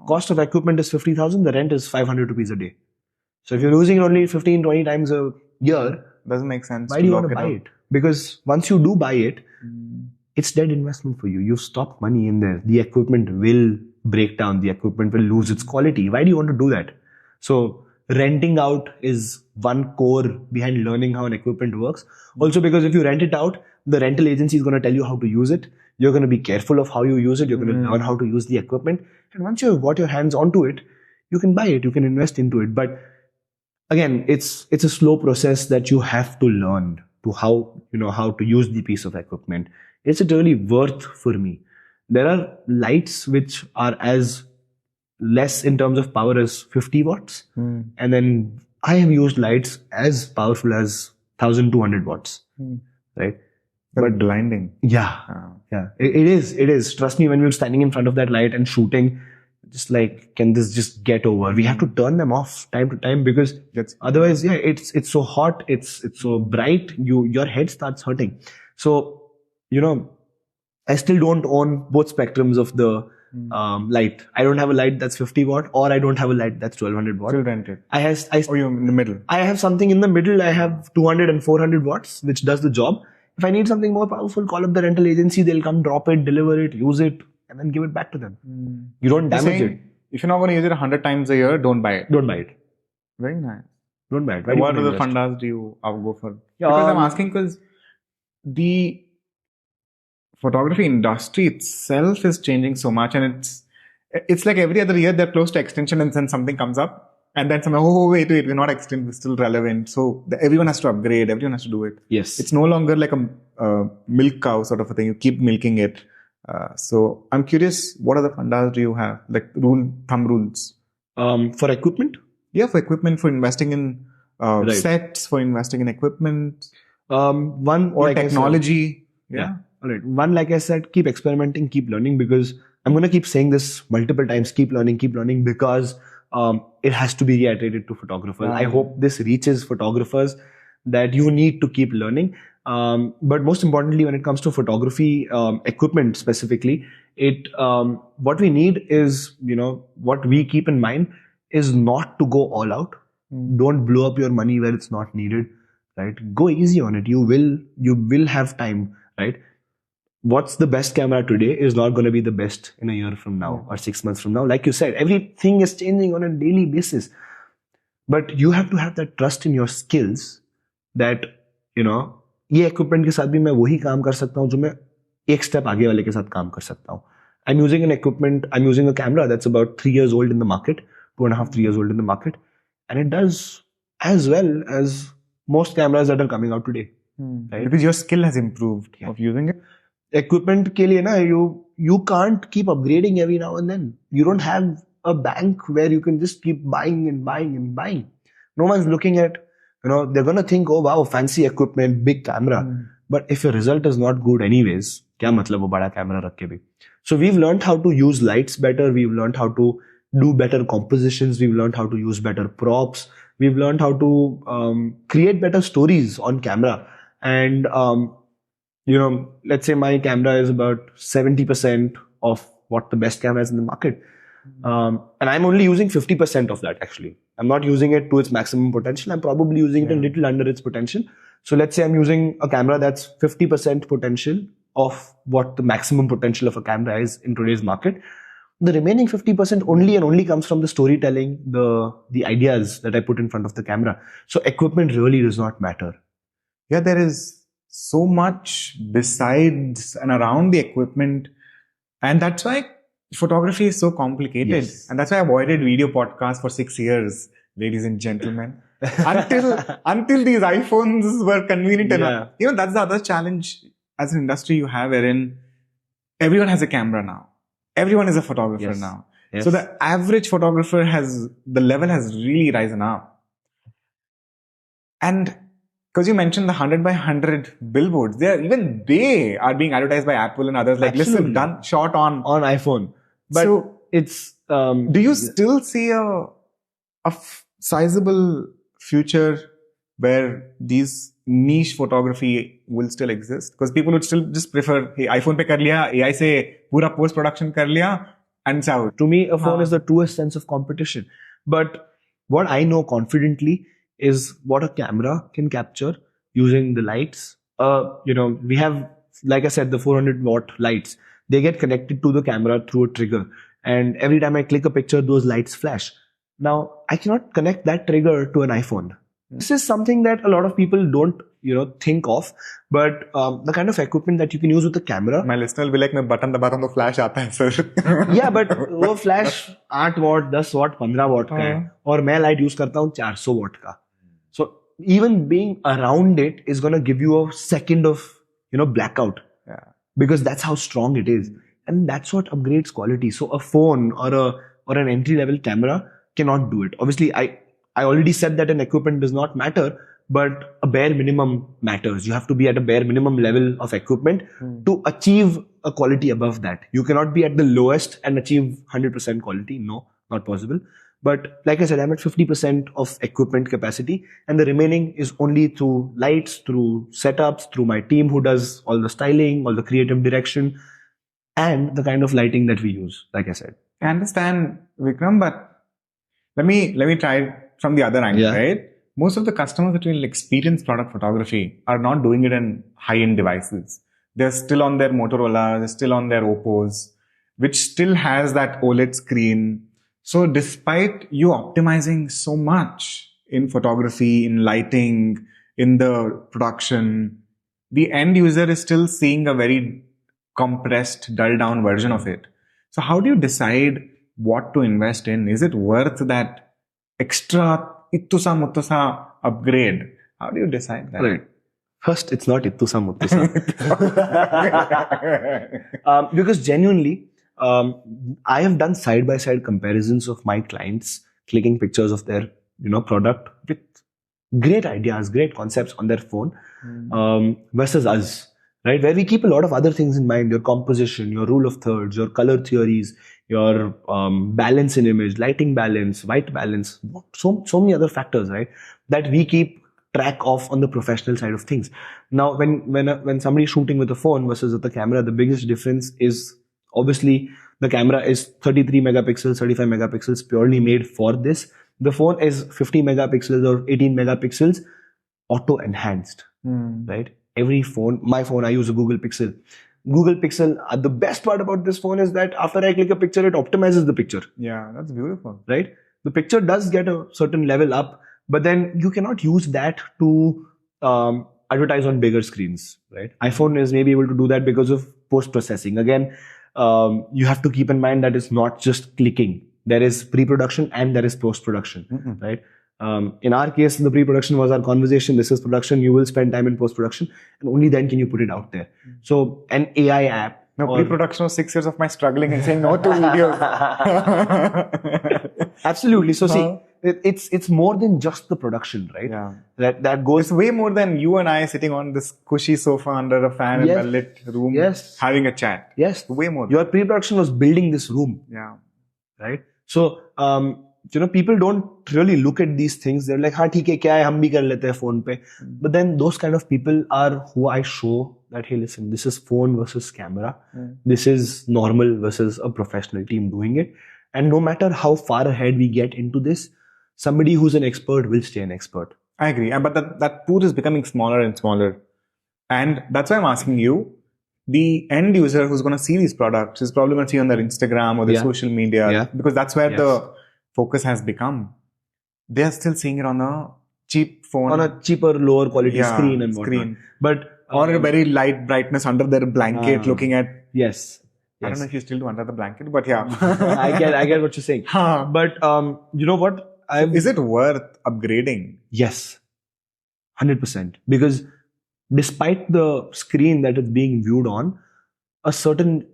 Cost of equipment is 50,000. The rent is 500 rupees a day. So if you're using it only 15-20 times a year, doesn't make sense. Why do you want to buy it? Because once you do buy it, it's dead investment for you. You've stopped money in there. The equipment will break down. The equipment will lose its quality. Why do you want to do that? So renting out is one core behind learning how an equipment works. Also, because if you rent it out, the rental agency is going to tell you how to use it. You're going to be careful of how you use it. You're going to learn how to use the equipment. And once you've got your hands onto it, you can buy it. You can invest into it. But again, it's a slow process that you have to learn to how to use the piece of equipment. Is it really worth for me? There are lights which are as less in terms of power as 50 watts. And then I have used lights as powerful as 1200 watts. Right? But blinding. Yeah. Yeah. It is. Trust me, when we were standing in front of that light and shooting, just like, can this just get over? We have to turn them off time to time because otherwise, it's so hot. It's so bright. Your head starts hurting. So, I still don't own both spectrums of the light. I don't have a light that's 50 watt or I don't have a light that's 1200 watt. Still rent it. Or you're in the middle. I have something in the middle. I have 200 and 400 watts, which does the job. If I need something more powerful, call up the rental agency. They'll come drop it, deliver it, use it, and then give it back to them. You don't damage it. If you're not going to use it 100 times a year, don't buy it. Don't buy it. Very nice. Don't buy it. What other fundas do you go for? Because I'm asking because the photography industry itself is changing so much, and it's like every other year they're close to extinction, and then something comes up. And then wait, we're not extinct, we're still relevant. So everyone has to upgrade, everyone has to do it. Yes. It's no longer like a milk cow sort of a thing. You keep milking it. So I'm curious, what other fundas do you have? Like thumb rules? For equipment? Yeah, for equipment, for investing in sets, for investing in equipment. One or like technology. Yeah. All right. One, like I said, keep experimenting, keep learning, because I'm going to keep saying this multiple times, keep learning, because it has to be reiterated to photographers. I hope this reaches photographers that you need to keep learning. But most importantly, when it comes to photography equipment specifically, what we need is, what we keep in mind is not to go all out. Don't blow up your money where it's not needed, right? Go easy on it. You will have time, right? What's the best camera today is not going to be the best in a year from now or 6 months from now. Like you said, everything is changing on a daily basis. But you have to have that trust in your skills that, ये equipment के साथ भी मैं वही काम कर सकता हूँ जो मैं एक step आगे वाले के साथ काम कर सकता हूँ. I'm using a camera that's about 3 years old in the market, 2.5, 3 years old in the market. And it does as well as most cameras that are coming out today. Right? Because your skill has improved of using it. Equipment के लिए ना, you can't keep upgrading every now and then. You don't have a bank where you can just keep buying and buying and buying. No one's looking at, they're gonna think, oh wow, fancy equipment, big camera. But if your result is not good anyways, क्या मतलब वो बड़ा camera रख के भी? So we've learned how to use lights better. We've learned how to do better compositions. We've learned how to use better props. We've learned how to create better stories on camera. And let's say my camera is about 70% of what the best camera is in the market. And I'm only using 50% of that actually. I'm not using it to its maximum potential. I'm probably using it a little under its potential. So let's say I'm using a camera that's 50% potential of what the maximum potential of a camera is in today's market. The remaining 50% only and only comes from the storytelling, the ideas that I put in front of the camera. So equipment really does not matter. Yeah, there is so much besides and around the equipment. And that's why photography is so complicated. Yes. And that's why I avoided video podcasts for 6 years, ladies and gentlemen. until these iPhones were convenient enough. That's the other challenge as an industry you have, wherein everyone has a camera now. Everyone is a photographer now. Yes. So the average photographer the level has really risen up. And because you mentioned the 100 by 100 billboards, even they are being advertised by Apple and others. Like, listen, done, shot on iPhone. But so it's, do you still see a sizable future where these niche photography will still exist? Because people would still just prefer, hey, iPhone pe kar liya, AI se pura post production kar liya, and it's out. To me, a phone is the truest sense of competition. But what I know confidently is what a camera can capture using the lights. We have, like I said, the 400 watt lights. They get connected to the camera through a trigger. And every time I click a picture, those lights flash. Now, I cannot connect that trigger to an iPhone. This is something that a lot of people don't, think of. But the kind of equipment that you can use with the camera. My listener will be like, मैं button दबाता हूँ तो flash आता है, sir. Yeah, but वो flash 8 watt, 10 watt, 15 watt का है. और मैं light use करता हूँ 400 watt का. So even being around it is going to give you a second of, blackout. Yeah. Because that's how strong it is. And that's what upgrades quality. So a phone or an entry-level camera cannot do it. Obviously, I already said that an equipment does not matter, but a bare minimum matters. You have to be at a bare minimum level of equipment to achieve a quality above that. You cannot be at the lowest and achieve 100% quality. No, not possible. But like I said, I'm at 50% of equipment capacity, and the remaining is only through lights, through setups, through my team who does all the styling, all the creative direction, and the kind of lighting that we use, like I said. I understand, Vikram, but let me try from the other angle, right? Most of the customers that will experience product photography are not doing it in high-end devices. They're still on their Motorola, they're still on their Oppos, which still has that OLED screen. So despite you optimizing so much in photography, in lighting, in the production, the end user is still seeing a very compressed, dulled down version of it. So how do you decide what to invest in? Is it worth that extra ittusa muttusa upgrade? How do you decide that? Right. First, it's not ittusa muttusa. Because genuinely, I have done side-by-side comparisons of my clients clicking pictures of their, product with great ideas, great concepts on their phone, versus us, right? Where we keep a lot of other things in mind, your composition, your rule of thirds, your color theories, your balance in image, lighting balance, white balance, so many other factors, right? That we keep track of on the professional side of things. Now, when somebody's shooting with a phone versus with a camera, the biggest difference is obviously the camera is 33 megapixels, 35 megapixels purely made for this. The phone is 50 megapixels or 18 megapixels auto enhanced, right? Every phone, my phone, I use a Google Pixel. Google Pixel, the best part about this phone is that after I click a picture, it optimizes the picture. Yeah, that's beautiful. Right? The picture does get a certain level up, but then you cannot use that to advertise on bigger screens, right? iPhone is maybe able to do that because of post-processing. Again, you have to keep in mind that it's not just clicking. There is pre-production and there is post-production, right? In our case, the pre-production was our conversation. This is production. You will spend time in post-production, and only then can you put it out there. So an AI app. No, pre-production was 6 years of my struggling and saying no to videos. Absolutely. So see, it's more than just the production, right? Yeah. That goes. It's way more than you and I sitting on this cushy sofa under a fan in a lit room, having a chat. Yes. Way more. Your pre-production was building this room. Yeah. Right. So, people don't really look at these things. They're like, "Ha, theek hai, kya hai, hum bhi kar lete hai phone pe." But then those kind of people are who I show that, hey, listen, this is phone versus camera. This is normal versus a professional team doing it. And no matter how far ahead we get into this, somebody who's an expert will stay an expert. I agree. But that pool is becoming smaller and smaller. And that's why I'm asking you, the end user who's going to see these products is probably going to see on their Instagram or their social media, because that's where the focus has become. They are still seeing it on a cheap phone. On a cheaper, lower quality screen and whatnot. But, or a very light brightness under their blanket looking at... Yes. I don't know if you still do under the blanket, but yeah. I get what you're saying. But, you know what? Is it worth upgrading? Yes. 100%. Because despite the screen that it's being viewed on, a certain,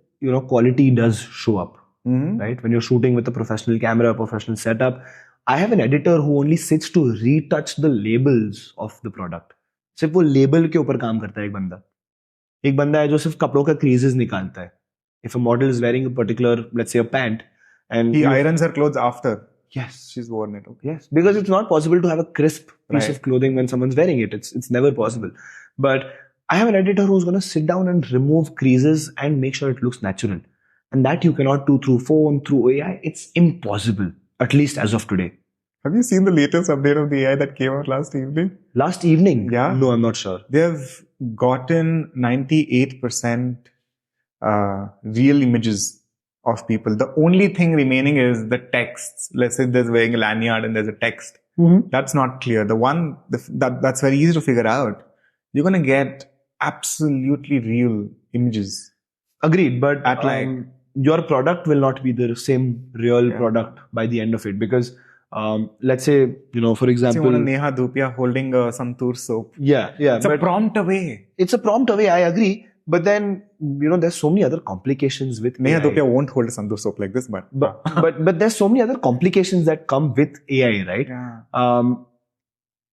quality does show up, right? When you're shooting with a professional camera, professional setup. I have an editor who only sits to retouch the labels of the product. सिर्फ वो label के ऊपर काम करता है एक बंदा है जो सिर्फ कपड़ों का creases निकालता है. If a model is wearing a particular, let's say a pant, and he irons her clothes after. Yes. She's worn it. Okay. Yes. Because it's not possible to have a crisp piece of clothing when someone's wearing it. It's never possible. But I have an editor who's going to sit down and remove creases and make sure it looks natural. And that you cannot do through phone, through AI. It's impossible, at least as of today. Have you seen the latest update of the AI that came out last evening? Last evening? Yeah. No, I'm not sure. They have gotten 98% real images of people. The only thing remaining is the texts. Let's say there's wearing a lanyard and there's a text. That's not clear. The one that's very easy to figure out. You're going to get absolutely real images. Agreed. But your product will not be the same real product by the end of it. Because let's say, for example... Neha Dhupia holding a Santoor soap. Yeah. It's a prompt away. It's a prompt away, I agree. but then, there's so many other complications with AI. Neha won't hold a Santosh soap like this, but there's so many other complications that come with AI, right? Yeah.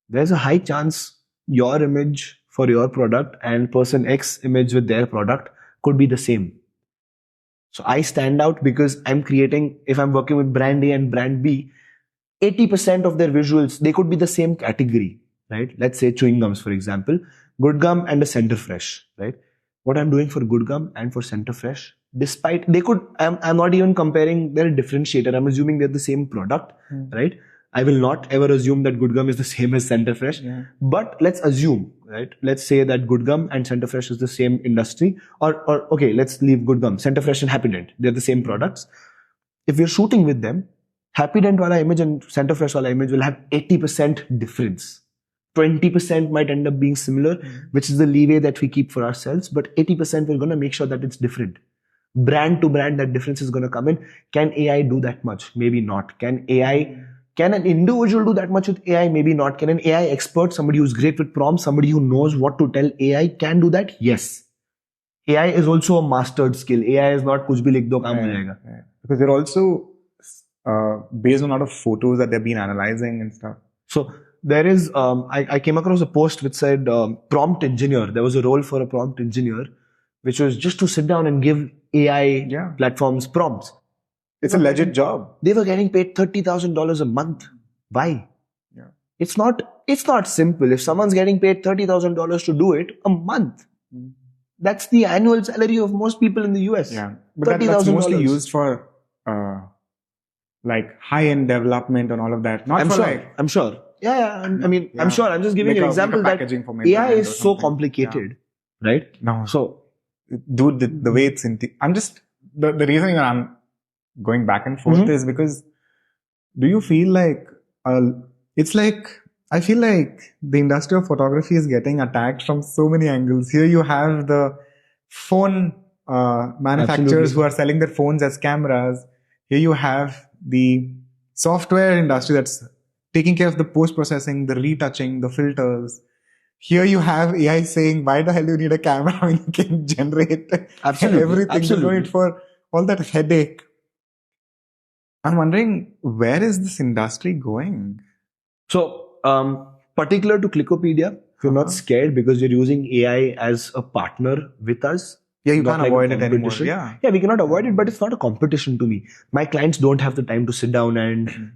There's a high chance your image for your product and person X image with their product could be the same. So I stand out because I'm creating, if I'm working with brand A and brand B, 80% of their visuals, they could be the same category, right? Let's say chewing gums, for example, Good Gum and a Center Fresh, right? What I'm doing for Good Gum and for Center Fresh, despite they could, I'm not even comparing their differentiator. I'm assuming they're the same product, right? I will not ever assume that Good Gum is the same as Center Fresh, but let's assume, right? Let's say that Good Gum and Center Fresh is the same industry, or okay, let's leave Good Gum, Center Fresh and Happy Dent. They're the same products. If we're shooting with them, Happy Dent wala image and Center Fresh wala image will have 80% difference. 20% might end up being similar, which is the leeway that we keep for ourselves, but 80% we're going to make sure that it's different. Brand to brand, that difference is going to come in. Can AI do that much? Maybe not. Can an individual do that much with AI? Maybe not. Can an AI expert, somebody who's great with prompts, somebody who knows what to tell AI, can do that? Yes. AI is also a mastered skill. AI is not kuch bhi likh do, kaam ho jayega. Because they're also based on a lot of photos that they've been analyzing and stuff. So there is, I came across a post which said prompt engineer. There was a role for a prompt engineer, which was just to sit down and give AI platforms prompts. It's a legit job. They were getting paid $30,000 a month. Why? Yeah. It's not simple. If someone's getting paid $30,000 to do it a month, that's the annual salary of most people in the US. Yeah. But that's mostly used for like high-end development and all of that. I'm sure. Yeah. I'm sure. I'm just giving an example that AI is so complicated, right? No. So, dude, the way it's the reason I'm going back and forth is because do you feel like I feel like the industry of photography is getting attacked from so many angles. Here you have the phone manufacturers who are selling their phones as cameras. Here you have the software industry that's taking care of the post-processing, the retouching, the filters. Here you have AI saying, why the hell do you need a camera when you can generate everything? You don't need for all that headache. I'm wondering, where is this industry going? So, particular to Klickopedia, if you're not scared because you're using AI as a partner with us. Yeah, you can't avoid it anymore. Yeah, we cannot avoid it, but it's not a competition to me. My clients don't have the time to sit down and,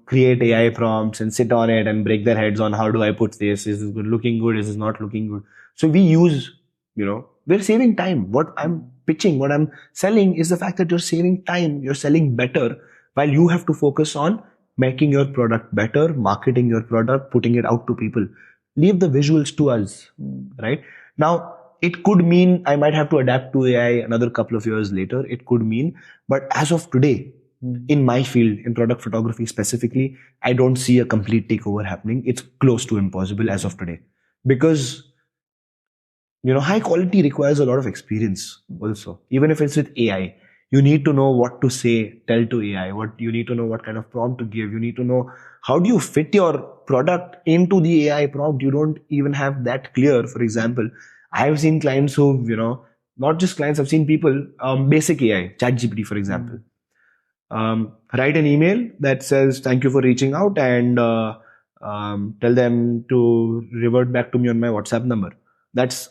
create AI prompts and sit on it and break their heads on how do I put this? Is this looking good? Is this not looking good? So we use, we're saving time. What I'm pitching, what I'm selling is the fact that you're saving time. You're selling better while you have to focus on making your product better, marketing your product, putting it out to people. Leave the visuals to us, right? Now, it could mean I might have to adapt to AI another couple of years later. It could mean, but as of today, in my field, in product photography specifically, I don't see a complete takeover happening. It's close to impossible as of today. Because, high quality requires a lot of experience also. Even if it's with AI, you need to know what to say, tell to AI. You need to know what kind of prompt to give. You need to know how do you fit your product into the AI prompt. You don't even have that clear. For example, I've seen clients who, not just clients, I've seen people, basic AI, ChatGPT, for example, write an email that says, thank you for reaching out and tell them to revert back to me on my WhatsApp number.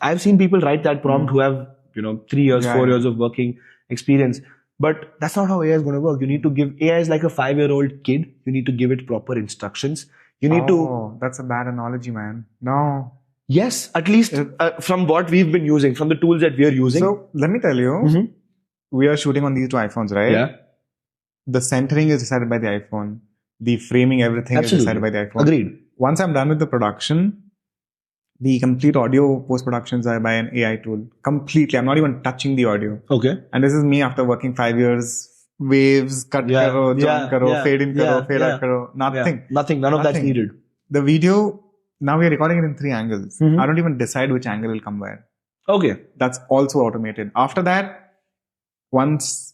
I've seen people write that prompt who have, 3 years, 4 years of working experience. But that's not how AI is going to work. You need to give, AI is like a 5-year-old kid. You need to give it proper instructions. You need that's a bad analogy, man. No. Yes, at least from what we've been using, from the tools that we are using. So let me tell you, we are shooting on these 2 iPhones, right? Yeah. The centering is decided by the iPhone. The framing, everything is decided by the iPhone. Agreed. Once I'm done with the production, the complete audio post-productions are by an AI tool. Completely. I'm not even touching the audio. Okay. And this is me after working 5 years. Waves, cut karo, join karo, fade in karo, fade out karo. Nothing. Nothing. None of that's needed. The video, now we are recording it in 3 angles. I don't even decide which angle will come where. Okay. That's also automated. After that, once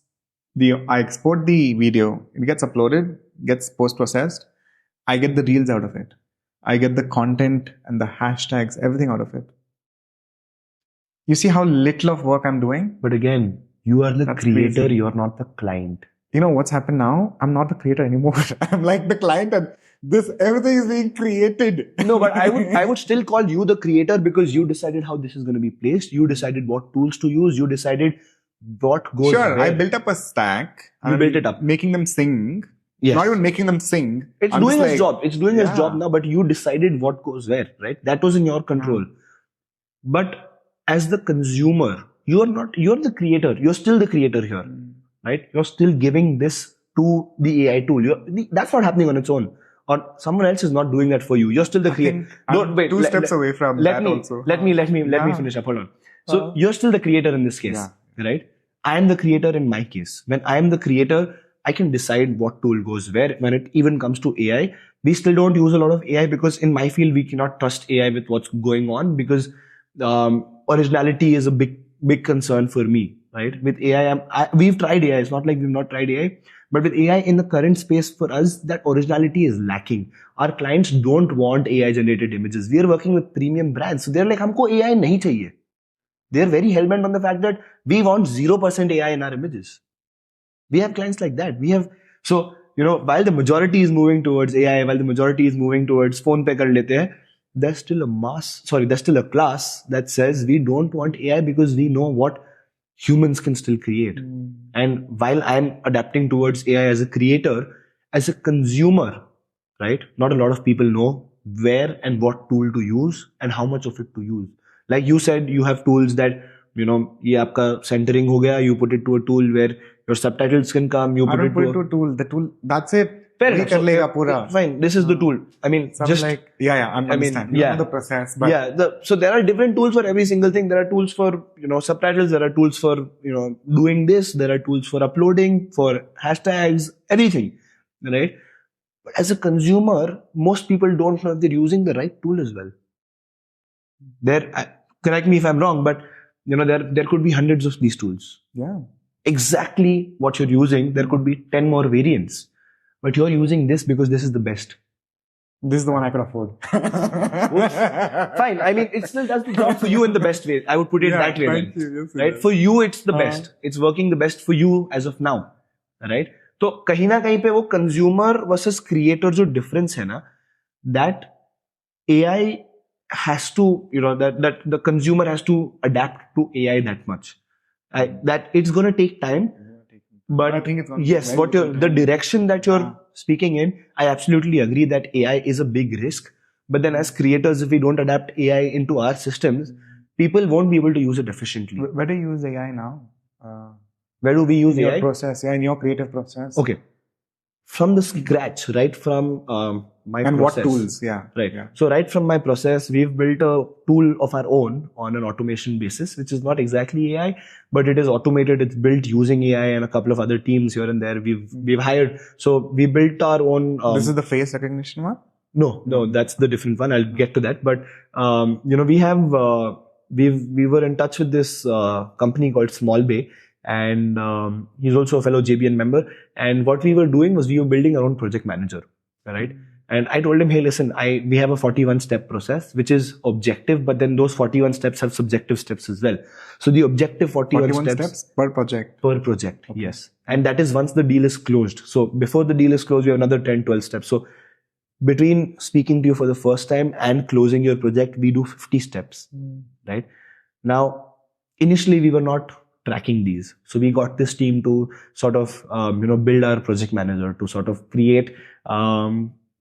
I export the video, it gets uploaded, gets post-processed. I get the reels out of it. I get the content and the hashtags, everything out of it. You see how little of work I'm doing? But again, you are the creator, crazy. You are not the client. You know what's happened now? I'm not the creator anymore. I'm like the client, and everything is being created. No, but I would still call you the creator because you decided how this is going to be placed. You decided what tools to use. You decided what goes Sure, where. I built up a stack. You built it up. Making them sing. Yes. Not even making them sing. It's doing its job. It's doing its job now, but you decided what goes where, right? That was in your control. But as the consumer, you're the creator. You're still the creator here, right? You're still giving this to the AI tool. That's not happening on its own. Or someone else is not doing that for you. You're still the creator. Don't wait. Two steps away from that also. Let me finish up. Hold on. So you're still the creator in this case, right? I am the creator in my case. When I am the creator, I can decide what tool goes where. When it even comes to AI, we still don't use a lot of AI because in my field, we cannot trust AI with what's going on because originality is a big concern for me, right? With AI, we've tried AI. It's not like we've not tried AI. But with AI in the current space for us, that originality is lacking. Our clients don't want AI generated images. We are working with premium brands. So they're like, humko AI nahi chahiye. They're very hell-bent on the fact that we want 0% AI in our images. We have clients like that. While the majority is moving towards AI, while the majority is moving towards phone pe kar lete hai, there's still a class that says we don't want AI because we know what humans can still create. And while I'm adapting towards AI as a creator, as a consumer, right? Not a lot of people know where and what tool to use and how much of it to use. Like you said, you have tools that, ye aapka centering ho gaya, you put it to a tool where your subtitles can come, you put it to a tool. The tool, that's it. Fair enough. Fine. This is the tool. I mean, I understand. You know the process. But so there are different tools for every single thing. There are tools for, subtitles. There are tools for, doing this. There are tools for uploading, for hashtags, everything. Right? But as a consumer, most people don't know if they're using the right tool as well. Correct me if I'm wrong, but, there could be hundreds of these tools. Yeah. Exactly what you're using. There could be 10 more variants. But you're using this because this is the best. This is the one I could afford. Fine. I mean, it still does the job for you in the best way. I would put it that way. Then, yes, right? For you, it's the best. It's working the best for you as of now. Right? So, kahin na kahin pe wo consumer versus creator jo difference hai na, that AI has to, that the consumer has to adapt to AI that much. That it's going to take time. But I think it's the direction that you're speaking in, I absolutely agree that AI is a big risk. But then as creators, if we don't adapt AI into our systems, people won't be able to use it efficiently. Where do you use AI now? Where do we use AI? Your process, in your creative process. Okay. From the scratch, right from my and process. And what tools? Right. Yeah. So right from my process, we've built a tool of our own on an automation basis, which is not exactly AI, but it is automated. It's built using AI and a couple of other teams here and there. We've hired. So we built our own. This is the face recognition one? No, that's the different one. I'll get to that. But we have we were in touch with this company called Small Bay. And he's also a fellow JBN member. And what we were doing was we were building our own project manager, right? And I told him, hey, listen, we have a 41-step process, which is objective, but then those 41 steps have subjective steps as well. So the objective 41 steps per project. Per project, okay. Yes. And that is once the deal is closed. So before the deal is closed, we have another 10, 12 steps. So between speaking to you for the first time and closing your project, we do 50 steps, right? Now, initially we were not tracking these. So we got this team to sort of, build our project manager to sort of create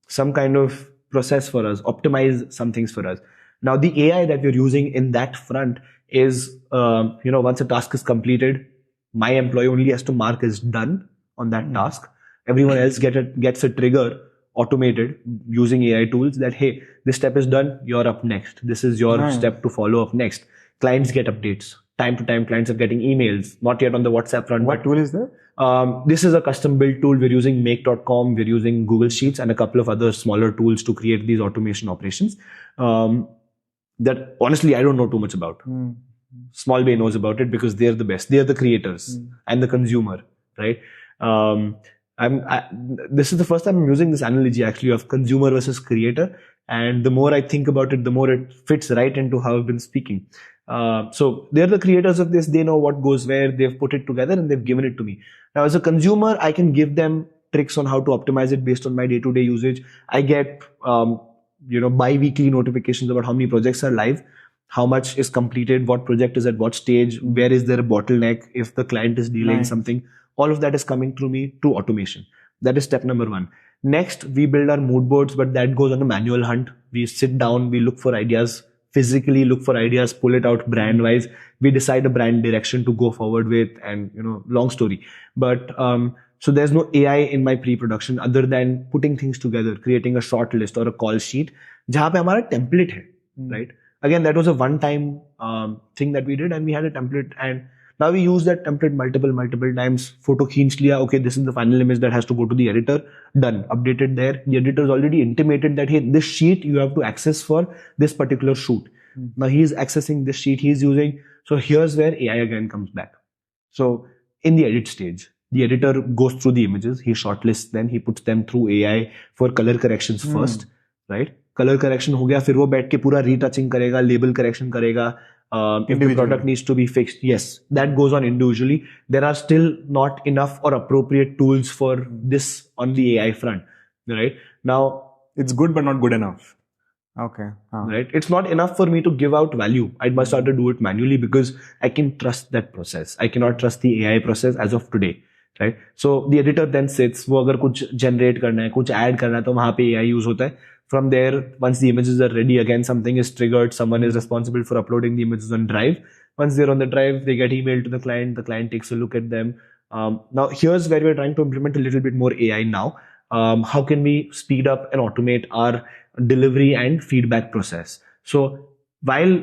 some kind of process for us, optimize some things for us. Now, the AI that we're using in that front is, once a task is completed, my employee only has to mark as done on that task. Everyone else gets a trigger automated using AI tools that, hey, this step is done, you're up next. This is your step to follow up next. Clients get updates. Time to time, clients are getting emails, not yet on the WhatsApp front. What tool is that? This is a custom built tool. We're using make.com. We're using Google Sheets and a couple of other smaller tools to create these automation operations. That honestly, I don't know too much about. Small Bay knows about it because they're the best. They're the creators and the consumer, right? This is the first time I'm using this analogy actually of consumer versus creator. And the more I think about it, the more it fits right into how I've been speaking. So they're the creators of this. They know what goes where. They've put it together and they've given it to me. Now, as a consumer, I can give them tricks on how to optimize it based on my day-to-day usage. I get, bi-weekly notifications about how many projects are live, how much is completed, what project is at what stage, where is there a bottleneck, if the client is delaying something. All of that is coming through me through automation. That is step number 1. Next, we build our mood boards, but that goes on a manual hunt. We sit down, we look for ideas, physically look for ideas, pull it out brand wise. We decide a brand direction to go forward with, and long story. But so there's no AI in my pre-production other than putting things together, creating a short list or a call sheet, जहाँ पे हमारा template है, right? Again, that was a one-time thing that we did, and we had a template, and now we use that template multiple times. Photo खींच लिया, okay, this is the final image that has to go to the editor. Done, updated there. The editor's already intimated that, hey, this sheet you have to access for this particular shoot. Now he is accessing this sheet he's using. So here's where AI again comes back. So in the edit stage, the editor goes through the images, he shortlists them, he puts them through AI for color corrections first, right? Color correction हो गया, फिर वो बैठ के पूरा retouching करेगा, label correction करेगा. If the product needs to be fixed, yes, that goes on individually. There are still not enough or appropriate tools for this on the AI front, right? Now, it's good but not good enough. Okay. Right? It's not enough for me to give out value. I must start to do it manually because I can trust that process. I cannot trust the AI process as of today, right? So the editor then sits, वो अगर कुछ generate करना है, कुछ add करना है, तो वहाँ पे AI use होता है. From there, once the images are ready, again, something is triggered. Someone is responsible for uploading the images on Drive. Once they're on the Drive, they get emailed to the client. The client takes a look at them. Now, here's where we're trying to implement a little bit more AI now. How can we speed up and automate our delivery and feedback process? So while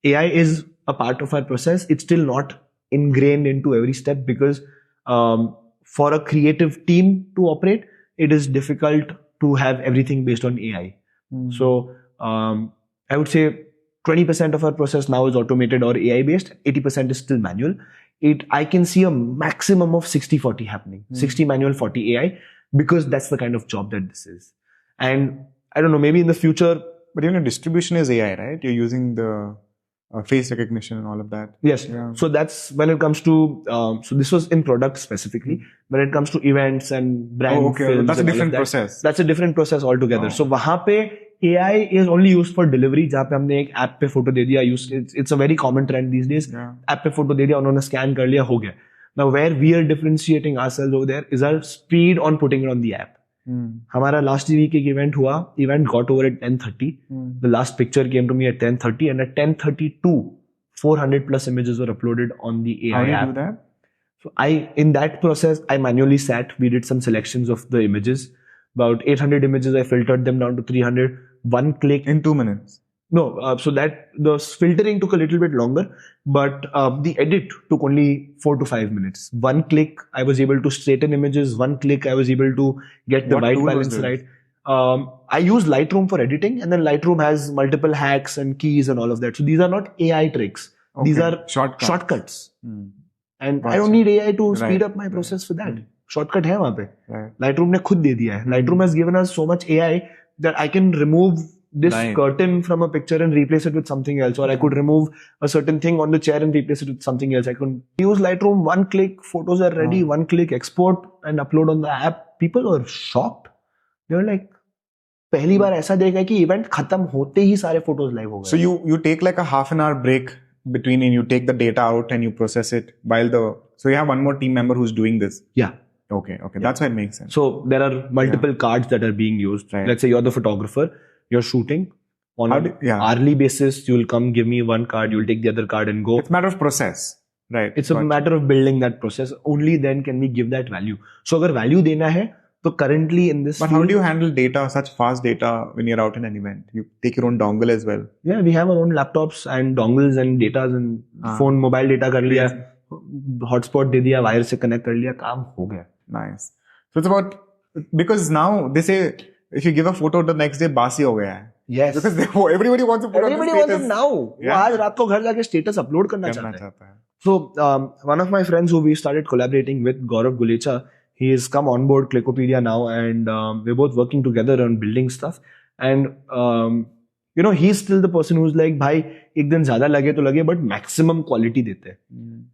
AI is a part of our process, it's still not ingrained into every step because for a creative team to operate, it is difficult to have everything based on AI. So I would say 20% of our process now is automated or AI based, 80% is still manual. I can see a maximum of 60-40 happening, 60 manual, 40 AI, because that's the kind of job that this is. And I don't know, maybe in the future. But even distribution is AI, right? You're using the face recognition and all of that. Yes. Yeah. So that's when it comes to, so this was in product specifically. When it comes to events and brand films. That's a different process. That's a different process altogether. So वहाँ पे AI is only used for delivery. जहाँ पे हमने एक app पे photo दे दिया. It's a very common trend these days. Yeah. App पे photo दे दिया, उन्होंने scan कर लिया, हो गया. Now where we are differentiating ourselves over there is our speed on putting it on the app. हमारा last week एक event हुआ. Event got over at 10:30. The last picture came to me at 10:30, and at 10:32, 400 plus images were uploaded on the AI app. How do you do that? So in that process, I manually sat. We did some selections of the images. About 800 images, I filtered them down to 300. One click. In 2 minutes? No, so that the filtering took a little bit longer, but the edit took only 4 to 5 minutes. One click, I was able to straighten images. One click, I was able to get the white balance right. I use Lightroom for editing, and then Lightroom has multiple hacks and keys and all of that. So these are not AI tricks. Okay. These are shortcuts. And I don't need AI to speed up my process for that. Shortcut है वहाँ पे. Lightroom ने खुद दे दिया है. Lightroom has given us so much AI that I can remove this curtain from a picture and replace it with something else, or I could remove a certain thing on the chair and replace it with something else. I could use Lightroom, one click, photos are ready, one click, export and upload on the app. People were shocked. They were like, पहली बार ऐसा देखा कि event खत्म होते ही सारे photos live हो गए. So you take like a half an hour break between, and you take the data out and you process it so you have one more team member who's doing this. Yeah. Okay. Yeah. That's why it makes sense. So there are multiple cards that are being used. Right. Let's say you're the photographer. You're shooting on an hourly basis. You'll come give me one card. You'll take the other card and go. It's a matter of process, right? It's a matter of building that process. Only then can we give that value. So अगर value देना है, तो currently in this. But how do you handle data, such fast data, when you're out in an event? You take your own dongle as well. Yeah, we have our own laptops and dongles and data and phone, mobile data कर लिया, hotspot दे दिया, wire से connect कर लिया, काम हो गया. Nice. So it's about, because now they say, if you give a photo the next day, बासी हो गया है. Yes. Because everybody wants to put on the status. Everybody wants it now. वो आज रात को घर जाके status upload करना चाहता है. So one of my friends who we started collaborating with, Gaurav Gulecha, he has come on board Klickopedia now, and we're both working together on building stuff. And he's still the person who's like, भाई एक दिन ज्यादा लगे तो लगे, but maximum quality देते हैं.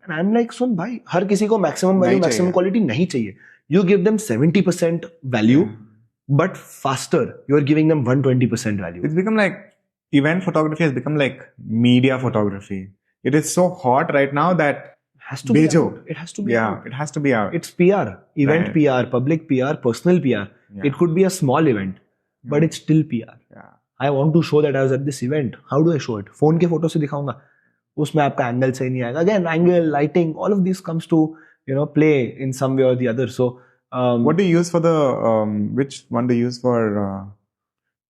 And I'm like, सुन भाई, हर किसी को maximum value, maximum quality नहीं चाहिए. You give them 70% value, but faster. You are giving them 120% value. It's become like, event photography has become like media photography. It is so hot right now that has to be out. It has to be out. It has to be out. It's PR, event PR, public PR, personal PR. It could be a small event, but it's still PR. I want to show that I was at this event. How do I show it? Phone के photo से दिखाऊंगा. उसमें आपका angle सही नहीं आएगा. Again, angle, lighting, all of this comes to play in some way or the other. So, what do you use for the which one do you use for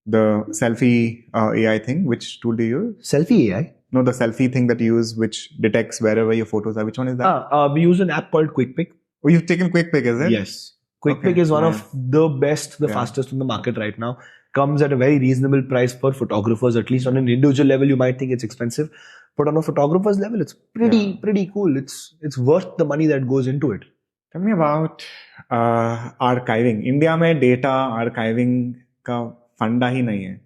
the selfie AI thing? Which tool do you use? Selfie AI? No, the selfie thing that you use, which detects wherever your photos are. Which one is that? We use an app called QuickPic. Oh, you've taken QuickPic, is it? Yes. QuickPic is one of the best, the fastest in the market right now. Comes at a very reasonable price for photographers. At least on an individual level, you might think it's expensive, but on a photographer's level, it's pretty cool. It's worth the money that goes into it. Tell me about archiving. India में data archiving का फंडा ही नहीं है.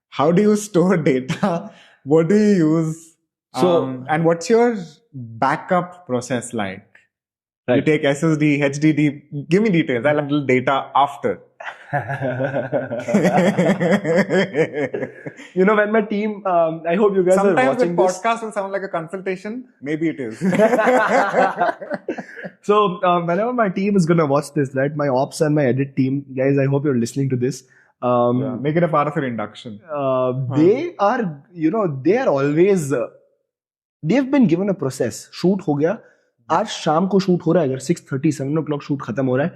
How do you store data? What do you use? And what's your backup process like? Right. You take SSD, HDD. Give me details. I'll handle data after. When my team, I hope you guys are watching this. Sometimes the podcast will sound like a consultation. Maybe it is. So, whenever my team is going to watch this, right, my ops and my edit team, guys, I hope you're listening to this. Make it a part of your induction. They are, they are always, they've been given a process. Shoot हो गया. आज शाम को shoot हो रहा है. अगर 6:30, 7 o'clock shoot खत्म हो रहा है.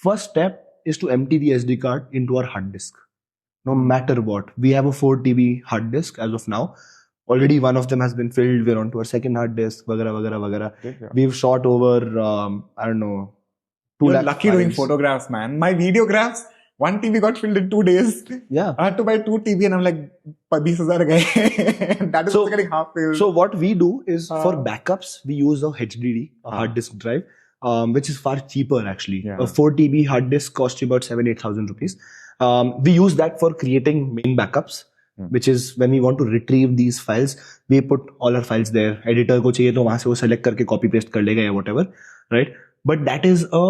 First step is to empty the SD card into our hard disk. No matter what. We have a 4 TB hard disk as of now. Already one of them has been filled. We're on to our second hard disk. Vagara. We've shot over, I don't know, 2 You're lakh lucky files. Doing photographs, man. My videographs, 1 TB got filled in 2 days. Yeah. I had to buy 2 TB and I'm like, 20,000 gaye. That is also getting half filled. So what we do is for backups, we use a HDD, a hard disk drive. Which is far cheaper actually. Yeah. A 4 TB hard disk costs you about 7,000-8,000 rupees. We use that for creating main backups, which is when we want to retrieve these files, we put all our files there. Editor को चाहिए तो वहाँ से वो select करके copy paste कर लेगा या whatever, right? But that is a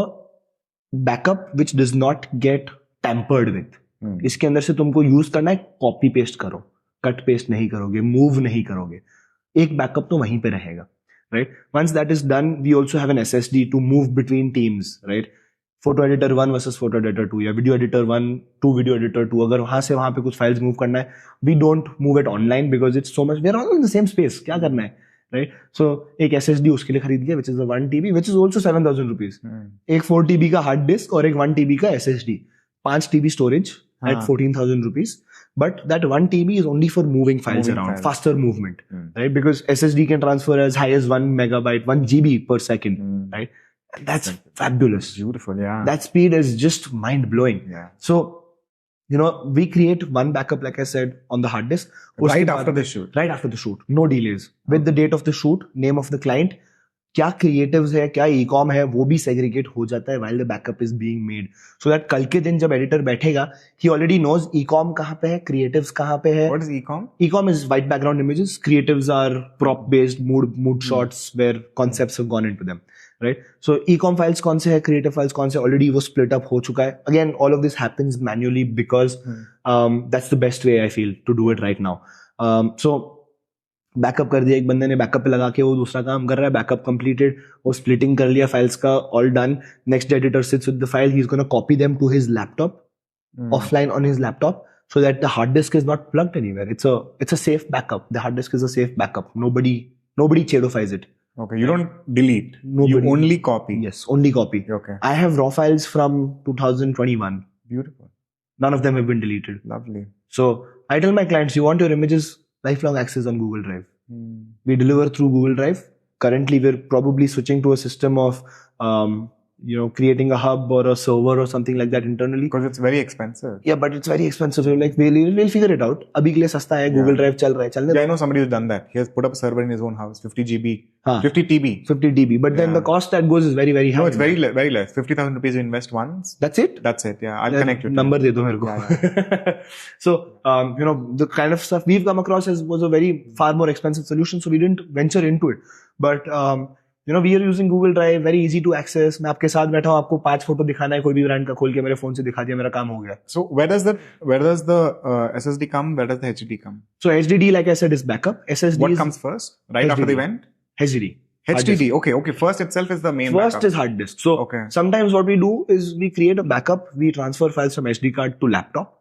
backup which does not get tampered with. इसके अंदर से तुमको use करना है, copy paste करो, cut paste नहीं करोगे, move नहीं करोगे. एक backup तो वहीं पे रहेगा. Right. Once that is done, we also have an SSD to move between teams. Right. Photo editor 1 versus photo editor 2 या video editor 1 to video editor 2. अगर वहाँ से वहाँ पे कुछ files move करना है, we don't move it online because it's so much. We are all in the same space. क्या करना है? Right. So एक SSD उसके लिए खरीद लिया, which is a 1 TB, which is also 7,000 rupees. एक 4 TB का hard disk और एक 1 TB का SSD. 5 TB storage at 14,000 rupees. But that 1 TB is only for moving files around, faster movement, right? Because SSD can transfer as high as 1 megabyte, 1 GB per second, right? And that's fabulous. Beautiful, yeah. That speed is just mind blowing. Yeah. So, we create one backup, like I said, on the hard disk. Right after the shoot. Right after the shoot. No delays. With the date of the shoot, name of the client, क्या creatives है, क्या e-com है, वो भी segregate हो जाता है while the backup is being made. So that कल के दिन जब editor बैठेगा, he already knows e-com कहाँ पे है, creatives कहाँ पे है. What is e-com? E-com is white background images. Creatives are prop based mood shots where concepts have gone into them. Right? So e-com files कौन से है, creative files कौन से, already वो split up हो चुका है. Again, all of this happens manually because that's the best way I feel to do it right now. So backup कर दिया, एक बंदे ने बैकअप पे लगा के वो दूसरा काम कर रहा है, बैकअप कंप्लीटेड, वो स्प्लिटिंग कर लिया फाइल्स का, all done. Next editor sits with the file, he is gonna copy them to his laptop offline on his laptop so that the hard disk is not plugged anywhere. It's a safe backup. The hard disk is a safe backup. Nobody chadofies it. Okay, you don't delete. Nobody. You only copy. Yes, only copy. Okay. I have raw files from 2021. Beautiful. None of them have been deleted. Lovely. So I tell my clients, you want your images lifelong access on Google Drive. We deliver through Google Drive. Currently, we're probably switching to a system of creating a hub or a server or something like that internally. Because it's very expensive. Yeah, but it's very expensive. So like we'll figure it out. Abhi ke liye sasta hai, Google Drive chal raha hai. Yeah, I know somebody who's done that. He has put up a server in his own house, 50 GB, 50 TB. 50 TB. But then the cost that goes is very, very high. No, it's very less. 50,000 rupees you invest once. That's it? That's it. Yeah, I'll connect you. Number de do mere ko. Yeah. So, the kind of stuff we've come across was a very far more expensive solution. So we didn't venture into it. But, we are using Google Drive, very easy to access. मैं आपके साथ बैठा हूँ, आपको 5 photo दिखाना है कोई भी ब्रांड का, खोल के मेरे फोन से दिखा दिया, मेरा काम हो गया. So where does the SSD come? Where does the HDD come? So HDD, like I said, is backup. SSD what comes first? Right HDD. After the event? HDD. Okay. First itself is the main First backup. is hard disk. So sometimes what we do is we create a backup. We transfer files from SD card to laptop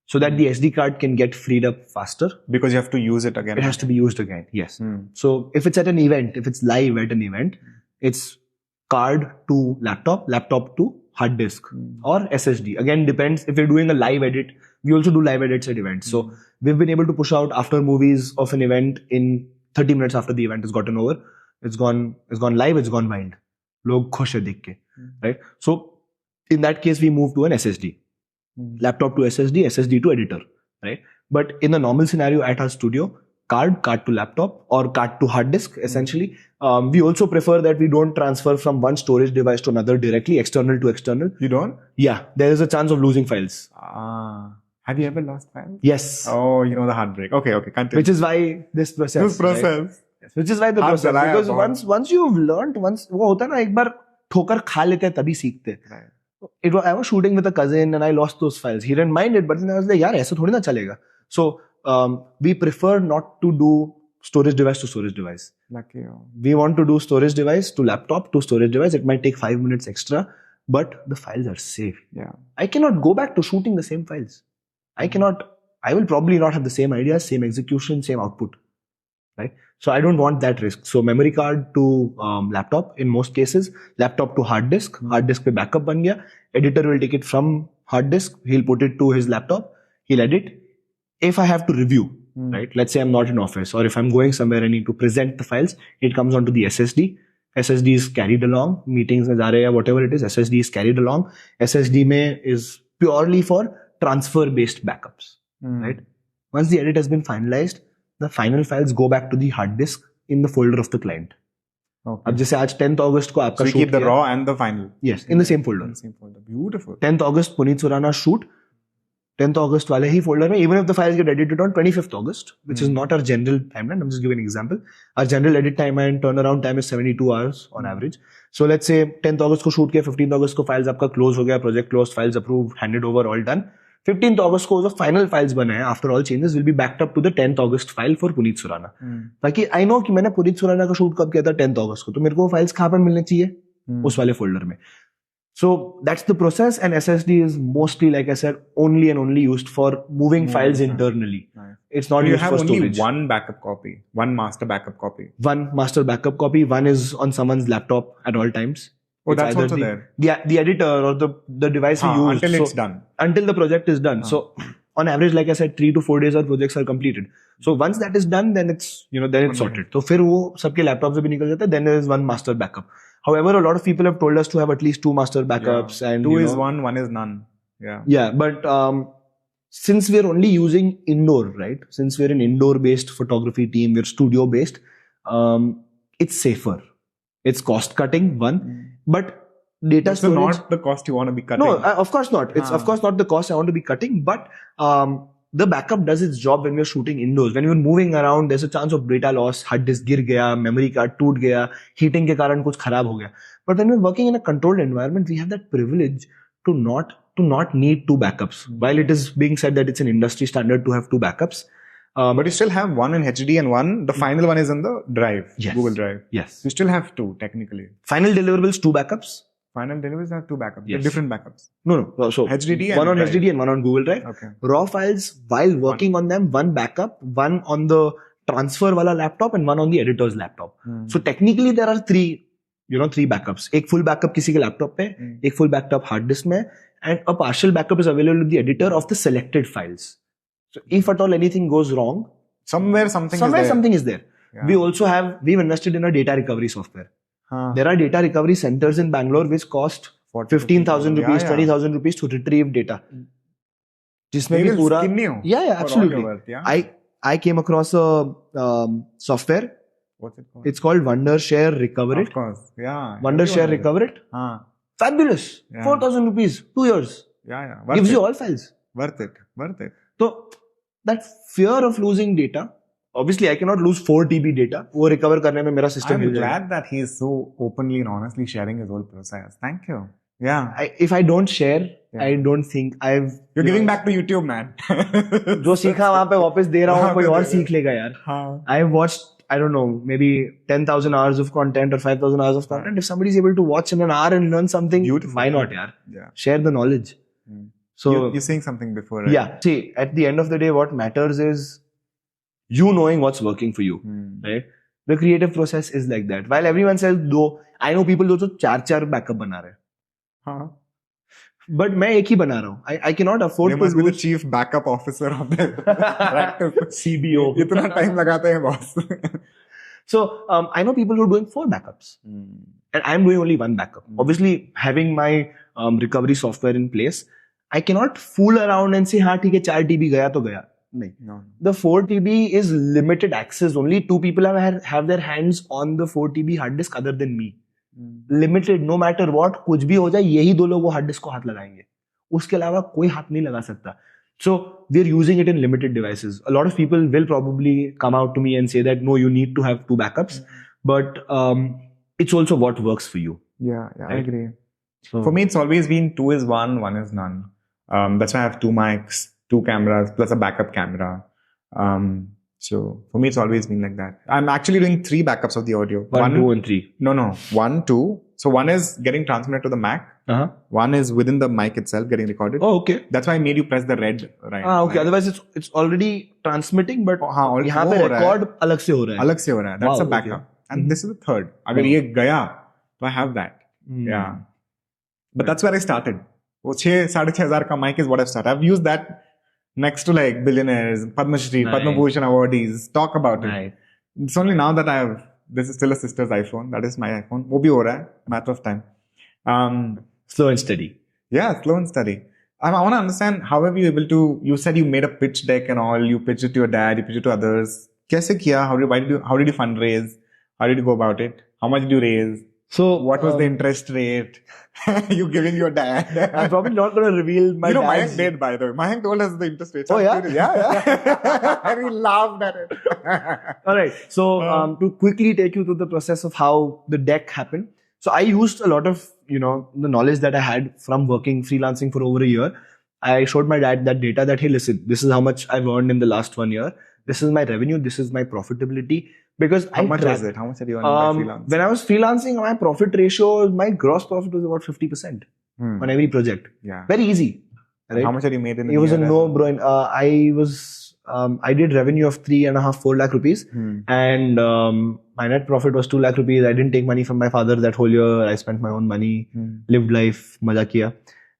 so that the SD card can get freed up faster. Because you have to use it again. It has to be used again. Yes. So if it's at an event, if it's live at an event, it's card to laptop to hard disk or SSD. Again, depends. If you're doing a live edit, we also do live edits at events. So we've been able to push out after movies of an event in 30 minutes after the event has gotten over. It's gone live, it's gone wild. Log khush hai dekh ke, right? So in that case, we move to an SSD. Laptop to SSD, SSD to editor, right? But in a normal scenario at our studio, card to laptop or card to hard disk, essentially. We also prefer that we don't transfer from one storage device to another directly, external to external. You don't? Yeah, there is a chance of losing files. Have you ever lost files? Yes. Oh, the heartbreak. Okay, continue. Which is why this process. Right? Which is why the process. Because once you've learned, once वो होता है ना, एक बार ठोकर खा लेते हैं तभी सीखते हैं. I was shooting with a cousin and I lost those files. He didn't mind it, but then I was like, यार ऐसा थोड़ी ना चलेगा. So we prefer not to do storage device to storage device. Lucky. We want to do storage device to laptop to storage device. It might take 5 minutes extra, but the files are safe. Yeah. I cannot go back to shooting the same files. I will probably not have the same ideas, same execution, same output. Right? So I don't want that risk. So memory card to laptop in most cases, laptop to hard disk pe backup ban gaya. Editor will take it from hard disk. He'll put it to his laptop. He'll edit. If I have to review, right? Let's say I'm not in office or if I'm going somewhere, I need to present the files. It comes onto the SSD. SSD is carried along. Meetings mein ja rahe hai, whatever it is, SSD is carried along. SSD mein is purely for transfer based backups, right? Once the edit has been finalized, the final files go back to the hard disk in the folder of the client. Okay. अब जैसे आज 10th August को आपका shoot keep the raw and the final. Yes, in the same folder. Beautiful. 10th August Puneet Surana shoot. 10th August वाले ही folder में, even if the files get edited on 25th August, which is not our general timeline. I'm just giving an example. Our general edit time and turnaround time is 72 hours on average. So let's say 10th August को shoot किया, 15th August को files आपका close हो गया, project closed, files approved, handed over, all done. 15th August को जो final files बने हैं, after all changes, will be backed up to the 10th August file for Puneet Surana. ताकि I know कि मैंने पुनीत सुराना का shoot कब किया था 10th August को, तो मेरे को वो files कहाँ पर मिलने चाहिए? उस वाले folder में. So that's the process, and SSD is mostly, like I said, only and only used for moving files internally. Nice. It's not used for storage. You have only one backup copy, one master backup copy. One master backup copy, one is on someone's laptop at all times. Oh, that's also there. The editor or the device you use. Until it's done. Until the project is done. So on average, like I said, 3 to 4 days our projects are completed. So once that is done, then it's, then it's sorted. So फिर वो सबके laptops से भी निकल जाता है, then there is one master backup. However, a lot of people have told us to have at least 2 master backups. Yeah. And 2 is one is none. Yeah. Yeah, but since we're only using indoor, right? Since we're an indoor-based photography team, we're studio-based, it's safer. It's cost-cutting, one. But data storage... not the cost you want to be cutting. No, of course not. It's of course not the cost I want to be cutting, but the backup does its job when we're shooting indoors. When you're moving around, there's a chance of data loss, hard disk गिर गया, memory card टूट गया, heating के कारण कुछ खराब हो गया. But when we're working in a controlled environment, we have that privilege to not need 2 backups. While it is being said that it's an industry standard to have 2 backups. But you still have one in HD and the final one is in the drive, yes. Google Drive. Yes. You still have 2 technically. Final deliverables, 2 backups. Final deliverables have 2 backups. Yes. Different backups. No. So HDD one on Drive. HDD and one on Google Drive. Okay. Raw files, while working on them, 1 backup, 1 on the transfer wala laptop and 1 on the editor's laptop. So technically there are 3 backups. एक full backup किसी के laptop पे, एक full backup hard disk में, and a partial backup is available with the editor of the selected files. So if at all anything goes wrong, somewhere something is there. Yeah. We've invested in a data recovery software. There are data recovery centers in Bangalore which cost 15,000 rupees, 20,000 rupees to retrieve data. जिसमें भी पूरा absolutely. I came across a software. What's it called? It's called Wondershare Recover It. Of course, yeah. Wondershare Recover It. Fabulous. 4,000 rupees, 2 years. Yeah. Gives you all files. Worth it. So that fear of losing data, obviously I cannot lose 4 TB data. वो recover करने में मेरा system I'm glad that he is so openly and honestly sharing his whole process. Thank you. Yeah. If I don't share, I don't think You're giving back to YouTube, man. जो सीखा वहाँ पे वापस दे रहा हूँ, कोई और सीख लेगा यार. I've watched, I don't know, maybe 10,000 hours of content or 5,000 hours of content. If somebody is able to watch in an hour and learn something, why not, yaar? Yeah. Share the knowledge. So you're saying something before, right? Yeah. See, at the end of the day, what matters is you knowing what's working for you, right? The creative process is like that. While everyone says, though, I know people जो 4 backup बना रहे हैं. But मैं एक ही बना रहा हूँ. I cannot afford to must be the chief backup officer of the practice. CBO. इतना time लगाते हैं boss. So I know people who are doing 4 backups, and I'm doing only 1 backup. Obviously, having my recovery software in place, I cannot fool around and say, हाँ ठीक है 4 TB गया तो गया. No. The 4 TB is limited access. Only 2 people have their hands on the 4 TB hard disk other than me. Limited, no matter what, कुछ भी हो जाए यही 2 लोग वो hard disk को हाथ लगाएंगे. उसके अलावा कोई हाथ नहीं लगा सकता. So we're using it in limited devices. A lot of people will probably come out to me and say that no, you need to have 2 backups, but it's also what works for you. Yeah, right? I agree. So, for me, it's always been 2 is 1, 1 is none. That's why I have 2 mics, 2 cameras, plus a backup camera. So for me, it's always been like that. I'm actually doing 3 backups of the audio. 1, 2, and 3. No. 1, 2. So 1 is getting transmitted to the Mac. 1 is within the mic itself getting recorded. Oh, okay. That's why I made you press the red, right? Okay. Otherwise, it's already transmitting, but यहाँ पे record अलग से हो रहा है. That's a backup. Okay. And this is the third. अगर ये गया, तो I have that. Yeah. But that's where I started. वो 6,500 का mic is what I started. I've used that next to like billionaires, Padma Shri, Padma Bhushan awardees, talk about it. It's only now that this is still a sister's iPhone. That is my iPhone. वो भी हो रहा है, matter of time. Slow and steady. Yeah, slow and steady. I want to understand how have you able to, you said you made a pitch deck and all, you pitched it to your dad, you pitched it to others. कैसे किया? How did you fundraise? How did you go about it? How much did you raise? So what was the interest rate you giving your dad? I'm probably not going to reveal my dad's... Mayank did, by the way. Mayank told us the interest rate. Oh, yeah? Yeah. And we laughed at it. All right. So to quickly take you through the process of how the deck happened. So I used a lot of, the knowledge that I had from working freelancing for over a year. I showed my dad that data that, hey, listen, this is how much I've earned in the last 1 year. This is my revenue. This is my profitability. Because how much was it? How much did you earn by freelancing? When I was freelancing, my profit ratio, my gross profit was about 50% on every project. Yeah. Very easy. Right? How much had you made in It was a no-brainer. I did revenue of 3.5-4 lakh rupees. And my net profit was 2 lakh rupees. I didn't take money from my father that whole year. I spent my own money, lived life, maja kiya.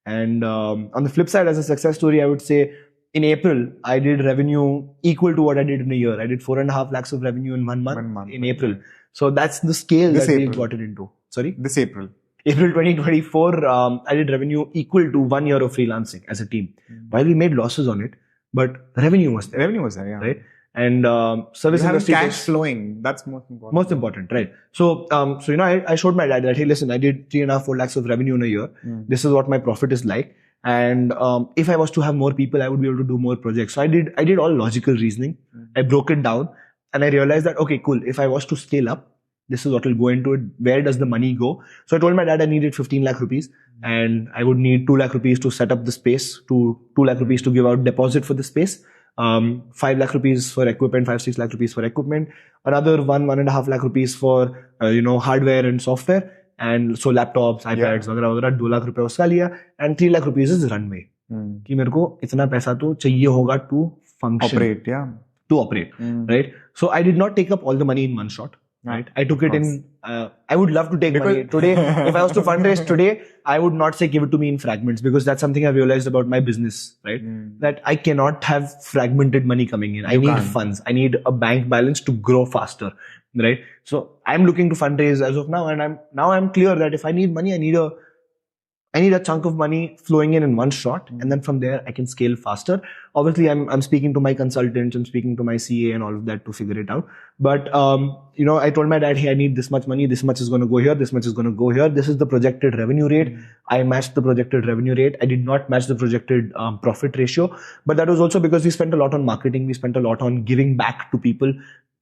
And on the flip side, as a success story, I would say, in April, I did revenue equal to what I did in a year. I did 4.5 lakhs of revenue in 1 month in April. So that's the scale that we got it into. Sorry? This April. April 2024, I did revenue equal to 1 year of freelancing as a team. While we made losses on it, but revenue was there. Revenue was there, yeah. Right? And service industry cash flowing. That's most important. Most important, right? So I showed my dad that, hey, listen, I did 3.5-4 lakhs of revenue in a year. This is what my profit is like. And if I was to have more people, I would be able to do more projects. So I did all logical reasoning. I broke it down and I realized that, okay, cool. If I was to scale up, this is what will go into it. Where does the money go? So I told my dad I needed 15 lakh rupees and I would need 2 lakh rupees to set up the space, 2 lakh rupees to give out deposit for the space, 5 lakh rupees for equipment, 5-6 lakh rupees for equipment, another 1.5 lakh rupees for, hardware and software. And so laptops, iPads, वगैरह 2 lakh रुपए उसका लिया and 3 lakh rupees is runway. कि मेरे को इतना पैसा तो चाहिए होगा to function. Operate, yeah. To operate, right? So I did not take up all the money in one shot. Right? I took it in, I would love to take money. Today, if I was to fundraise today, I would not say give it to me in fragments, because that's something I've realized about my business, right? That I cannot have fragmented money coming in. I need funds. I need a bank balance to grow faster, right? So I'm looking to fundraise as of now, and I'm clear that if I need money, I need a chunk of money flowing in one shot, and then from there I can scale faster. Obviously, I'm speaking to my consultants, I'm speaking to my CA and all of that to figure it out. But I told my dad, hey, I need this much money. This much is going to go here. This much is going to go here. This is the projected revenue rate. I matched the projected revenue rate. I did not match the projected profit ratio, but that was also because we spent a lot on marketing. We spent a lot on giving back to people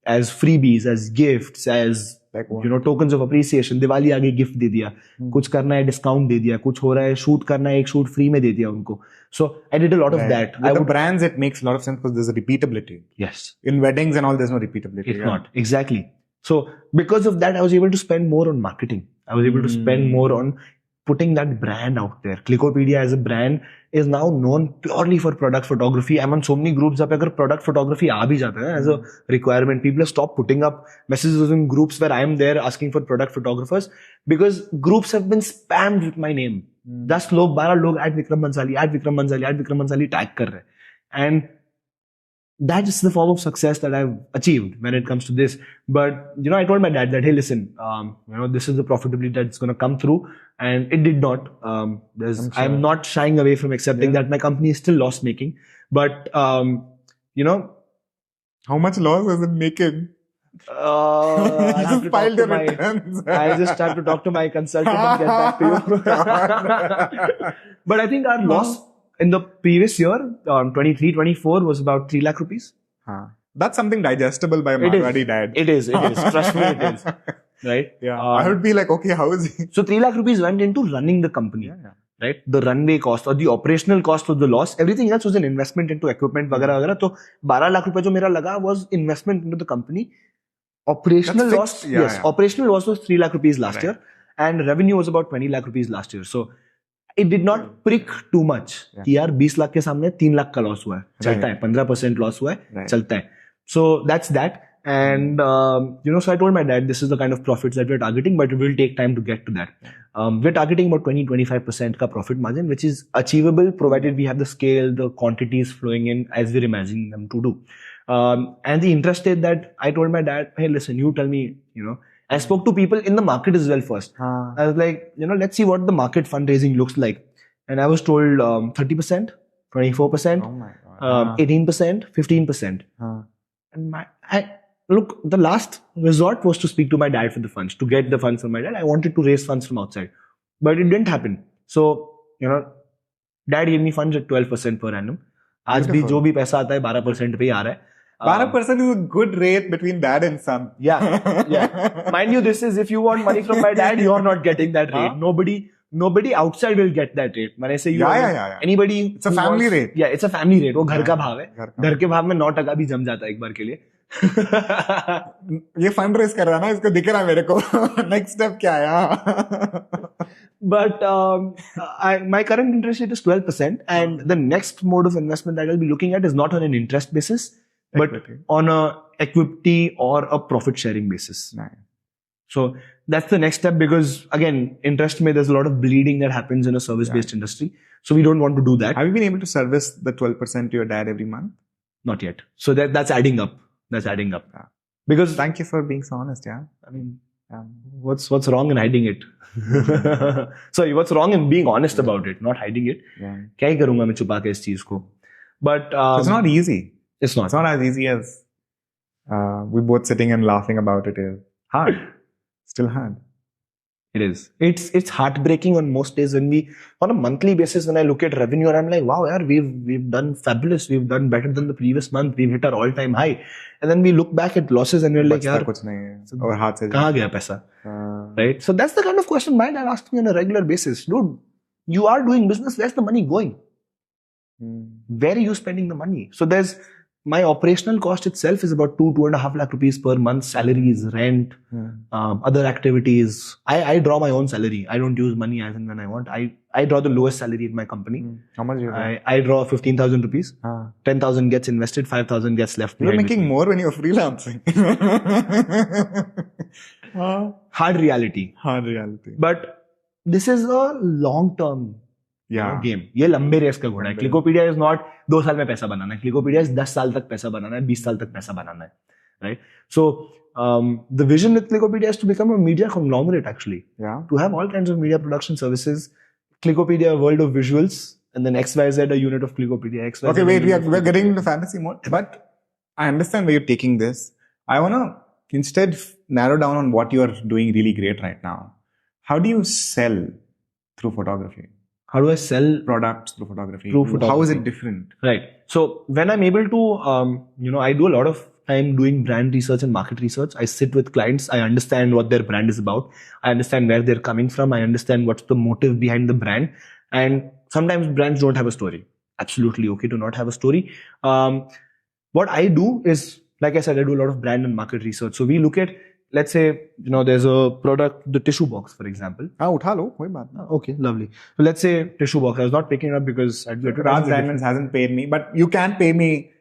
as freebies, as gifts, as tokens of appreciation. Diwali आ गई, gift दे दिया, कुछ करना है discount दे दिया, कुछ हो रहा है शूट करना है एक शूट फ्री में दे दिया उनको. So I did a lot of that. With the brands, it makes a lot of sense because there's a repeatability. Yes. In weddings and all, there's no repeatability. It's not. Exactly. So because of that, I was able to spend more on marketing. I was able to spend more on putting that brand out there. Klickopedia as a brand is now known purely for product photography. I'm on so many groups. If product photography aa bhi jata hai as a requirement, people have stopped putting up messages in groups where I am there asking for product photographers, because groups have been spammed with my name. 10 log, 12 log at Vikram Bhansali tag kar rahe. And that is the form of success that I've achieved when it comes to this. But, I told my dad that, hey, listen, this is the profitability that's going to come through. And it did not. I'm not shying away from accepting that my company is still loss making. But, how much loss is it making? I just have to talk to my consultant and get back to you. But I think our loss in the previous year, 23-24, was about 3 lakh rupees. That's something digestible by a Marwadi dad. It is. Trust me, it is. Right? Yeah. I would be like, okay, how is he? So 3 lakh rupees went into running the company. Right? The runway cost or the operational cost was the loss. Everything else was an investment into equipment, वगैरह. So 12 lakh rupees जो मेरा लगा was investment into the company. Operational loss, operational loss was 3 lakh rupees last year, and revenue was about 20 lakh rupees last year. So it did not prick too much. कि यार 20 लाख के सामने 3 लाख का loss हुआ है, चलता है, 15% लॉस हुआ है, चलता है. So that's that. And so I told my dad, this is the kind of profits that we're targeting, but it will take time to get to that. We're targeting about 20-25% ka profit margin, which is achievable provided we have the scale, the quantities flowing in as we're imagining them to do. And the interest rate that I told my dad, hey, listen, you tell me, I spoke to people in the market as well first. I was like, let's see what the market fundraising looks like. And I was told 30%, 24%, 18%, 15%. And look, the last resort was to speak to my dad for the funds, to get the funds from my dad. I wanted to raise funds from outside, but it didn't happen. So, dad gave me funds at 12% per annum. आज भी जो भी पैसा आता है 12% पे ही आ रहा है. 12% is a good rate between dad and son. Yeah. Mind you, this is if you want money from my dad, you're not getting that rate. Nobody outside will get that rate. When I say anybody, it's a family rate. Yeah, it's a family rate. वो घर का भाव है. घर के भाव में 9% भी जम जाता है एक बार के लिए. ये फंड रेस कर रहा है ना, इसको दिख रहा है मेरे को. नेक्स्ट स्टेप क्या है? But my current interest rate is 12%, and the next mode of investment that I'll be looking at is not on an interest basis, but on a equity or a profit sharing basis. Nice. So that's the next step, because again, interest mein there's a lot of bleeding that happens in a service-based industry. So we don't want to do that. Have you been able to service the 12% to your dad every month? Not yet. So that's adding up. That's adding up. Yeah. Because thank you for being so honest. Yeah. I mean, what's wrong in hiding it? Sorry, what's wrong in being honest about it, not hiding it? क्या ही करूँगा मैं छुपा के इस चीज को? But it's not easy. It's not. It's not as easy as we both sitting and laughing about it. Is hard. Still hard. It is. It's heartbreaking on most days when we, on a monthly basis, when I look at revenue and I'm like, wow, yaar, we've done fabulous. We've done better than the previous month. We've hit our all-time high. And then we look back at losses and we're like, yaar, कुछ नहीं है. और हाथ से कहाँ गया पैसा? Right? So that's the kind of question my dad asks me on a regular basis. Dude, you are doing business. Where's the money going? Where are you spending the money? So there's my operational cost itself is about 2.5 lakh rupees per month. Salaries, rent, other activities. I draw my own salary. I don't use money as and when I want. I draw the lowest salary in my company. How much do you draw? I draw 15,000 rupees. 10,000 gets invested, 5,000 gets left. You're making more when you're freelancing. Hard reality. Hard reality. But this is a long-term game. ये लंबे race का घोड़ा है. Klickopedia is not 2 साल में पैसा बनाना है. Klickopedia is 10 साल तक पैसा बनाना है, 20 साल तक पैसा बनाना है. Right? So, the vision with Klickopedia is to become a media conglomerate actually. Yeah. To have all kinds of media production services. Klickopedia, a world of visuals, and then XYZ, a unit of Klickopedia. XYZ, okay, wait, we're getting into fantasy mode. But I understand where you're taking this. I want to instead narrow down on what you're doing really great right now. How do you sell through photography? How do I sell products through photography? How is it different? Right. So when I'm able to, I do a lot of time doing brand research and market research. I sit with clients. I understand what their brand is about. I understand where they're coming from. I understand what's the motive behind the brand. And sometimes brands don't have a story. Absolutely okay to not have a story. What I do is, like I said, I do a lot of brand and market research. So we look at, let's say, there's a product, the tissue box, for example. Utha lo, koi baat nahi. Okay, lovely. So let's say tissue box. I was not picking it up because Raj Diamonds hasn't paid me, but you can pay me.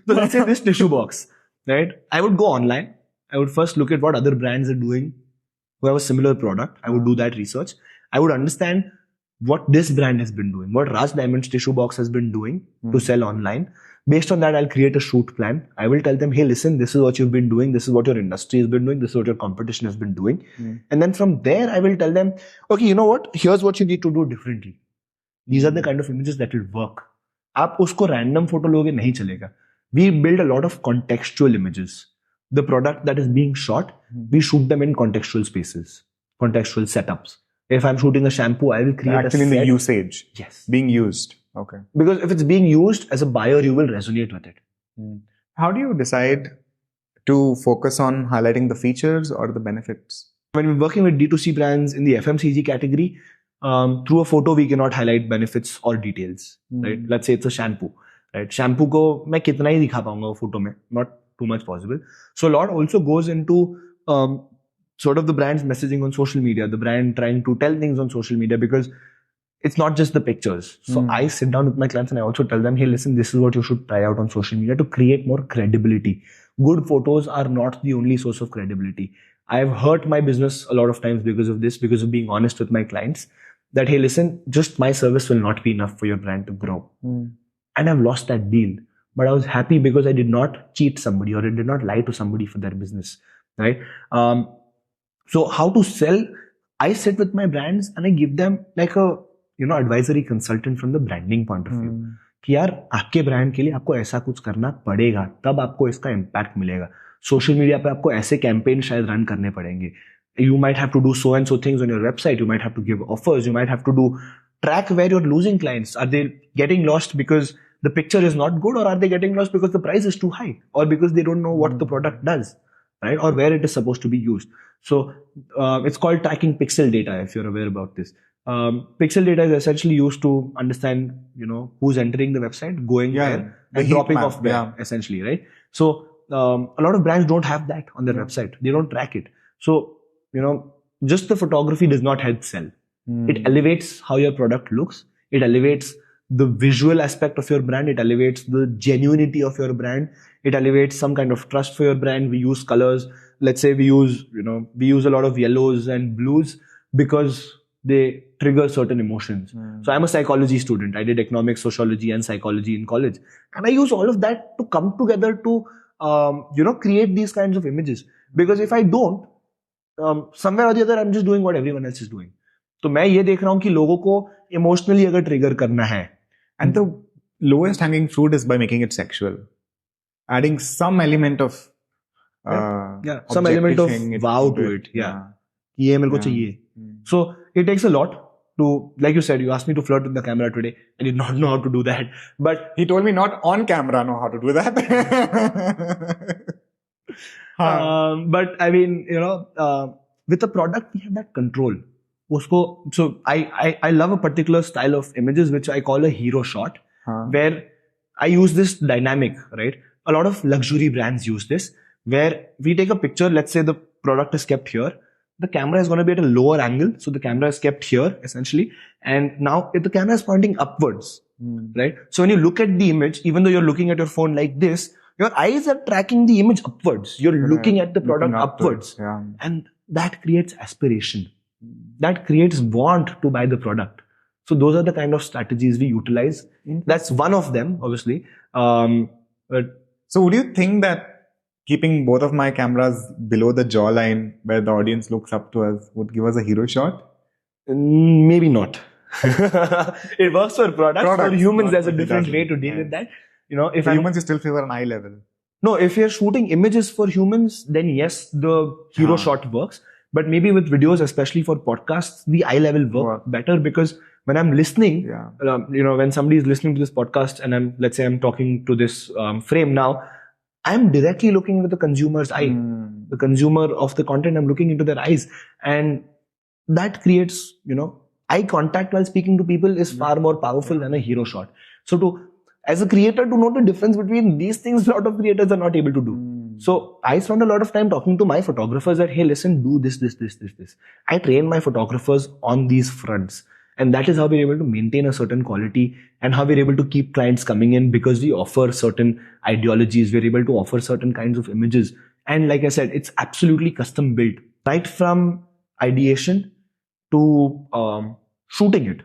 So let's say this tissue box, right? I would go online. I would first look at what other brands are doing who have a similar product. I would do that research. I would understand what this brand has been doing, what Raj Diamonds tissue box has been doing to sell online. Based on that, I'll create a shoot plan. I will tell them, hey, listen, this is what you've been doing. This is what your industry has been doing. This is what your competition has been doing. And then from there, I will tell them, okay, you know what? Here's what you need to do differently. These are the kind of images that will work. आप उसको random photo लोगे नहीं चलेगा. We build a lot of contextual images. The product that is being shot, we shoot them in contextual spaces, contextual setups. If I'm shooting a shampoo, I will create actually in the usage. Yes. Being used. Okay. Because if it's being used as a buyer, you will resonate with it. How do you decide to focus on highlighting the features or the benefits? When we're working with D2C brands in the FMCG category, through a photo, we cannot highlight benefits or details. Right? Let's say it's a shampoo. Right? Shampoo को मैं कितना ही दिखा पाऊंगा वो photo में? Not too much possible. So a lot also goes into sort of the brand's messaging on social media, the brand trying to tell things on social media, because it's not just the pictures. So I sit down with my clients and I also tell them, hey, listen, this is what you should try out on social media to create more credibility. Good photos are not the only source of credibility. I've hurt my business a lot of times because of this, because of being honest with my clients that, hey, listen, just my service will not be enough for your brand to grow. And I've lost that deal. But I was happy because I did not cheat somebody or I did not lie to somebody for their business. Right? So how to sell? I sit with my brands and I give them like a advisory consultant from the branding point of view. कि यार आपके brand के लिए आपको ऐसा कुछ करना पड़ेगा, तब आपको इसका इम्पैक्ट मिलेगा. सोशल मीडिया पे आपको ऐसे कैंपेन शायद रन करने पड़ेंगे. You might have to do so and so things on your website. You might have to give offers. You might have to do track where you're losing clients. Are they getting lost because the picture is not good, or are they getting lost because the price is too high, or because they don't know what the product does, right? Or where it is supposed to be used. So it's called tracking pixel data, if you're aware about this. Pixel data is essentially used to understand, who's entering the website, going there, and dropping off there, essentially, right? So a lot of brands don't have that on their website. They don't track it. So, just the photography does not help sell. It elevates how your product looks. It elevates the visual aspect of your brand. It elevates the genuinity of your brand. It elevates some kind of trust for your brand. We use colors. Let's say we use a lot of yellows and blues because they trigger certain emotions. So I'm a psychology student. I did economics, sociology, and psychology in college. And I use all of that to come together to, create these kinds of images. Because if I don't, somewhere or the other, I'm just doing what everyone else is doing. तो मैं ये देख रहा हूँ कि लोगों को emotionally अगर trigger करना है. And the lowest hanging fruit is by making it sexual. Adding some element of some element of wow to it. ये मेरे को चाहिए. So it takes a lot to, like you said, you asked me to flirt with the camera today. I did not know how to do that. But he told me not on camera know how to do that. But I mean, with the product, we have that control. So I love a particular style of images which I call a hero shot, where I use this dynamic, right? A lot of luxury brands use this, where we take a picture, let's say the product is kept here, the camera is going to be at a lower angle, so the camera is kept here essentially, and now if the camera is pointing upwards, right? So when you look at the image, even though you're looking at your phone like this, your eyes are tracking the image upwards. You're looking at the product upwards. Yeah. And that creates aspiration. That creates want to buy the product. So those are the kind of strategies we utilize. That's one of them, obviously. So would you think that keeping both of my cameras below the jawline where the audience looks up to us would give us a hero shot? Maybe not. It works for products. For humans, there's a different way to deal with that. If for humans, you still favor an eye level. No, if you're shooting images for humans, then yes, the hero shot works. But maybe with videos, especially for podcasts, the eye level work better, because when I'm listening, when somebody is listening to this podcast and let's say I'm talking to this frame now, I'm directly looking into the consumer's eye. The consumer of the content, I'm looking into their eyes. And that creates, eye contact while speaking to people is far more powerful than a hero shot. So as a creator, to know the difference between these things, a lot of creators are not able to do. So I spend a lot of time talking to my photographers that, hey, listen, do this. I train my photographers on these fronts. And that is how we're able to maintain a certain quality and how we're able to keep clients coming in, because we offer certain ideologies. We're able to offer certain kinds of images. And like I said, it's absolutely custom built, right from ideation to shooting it.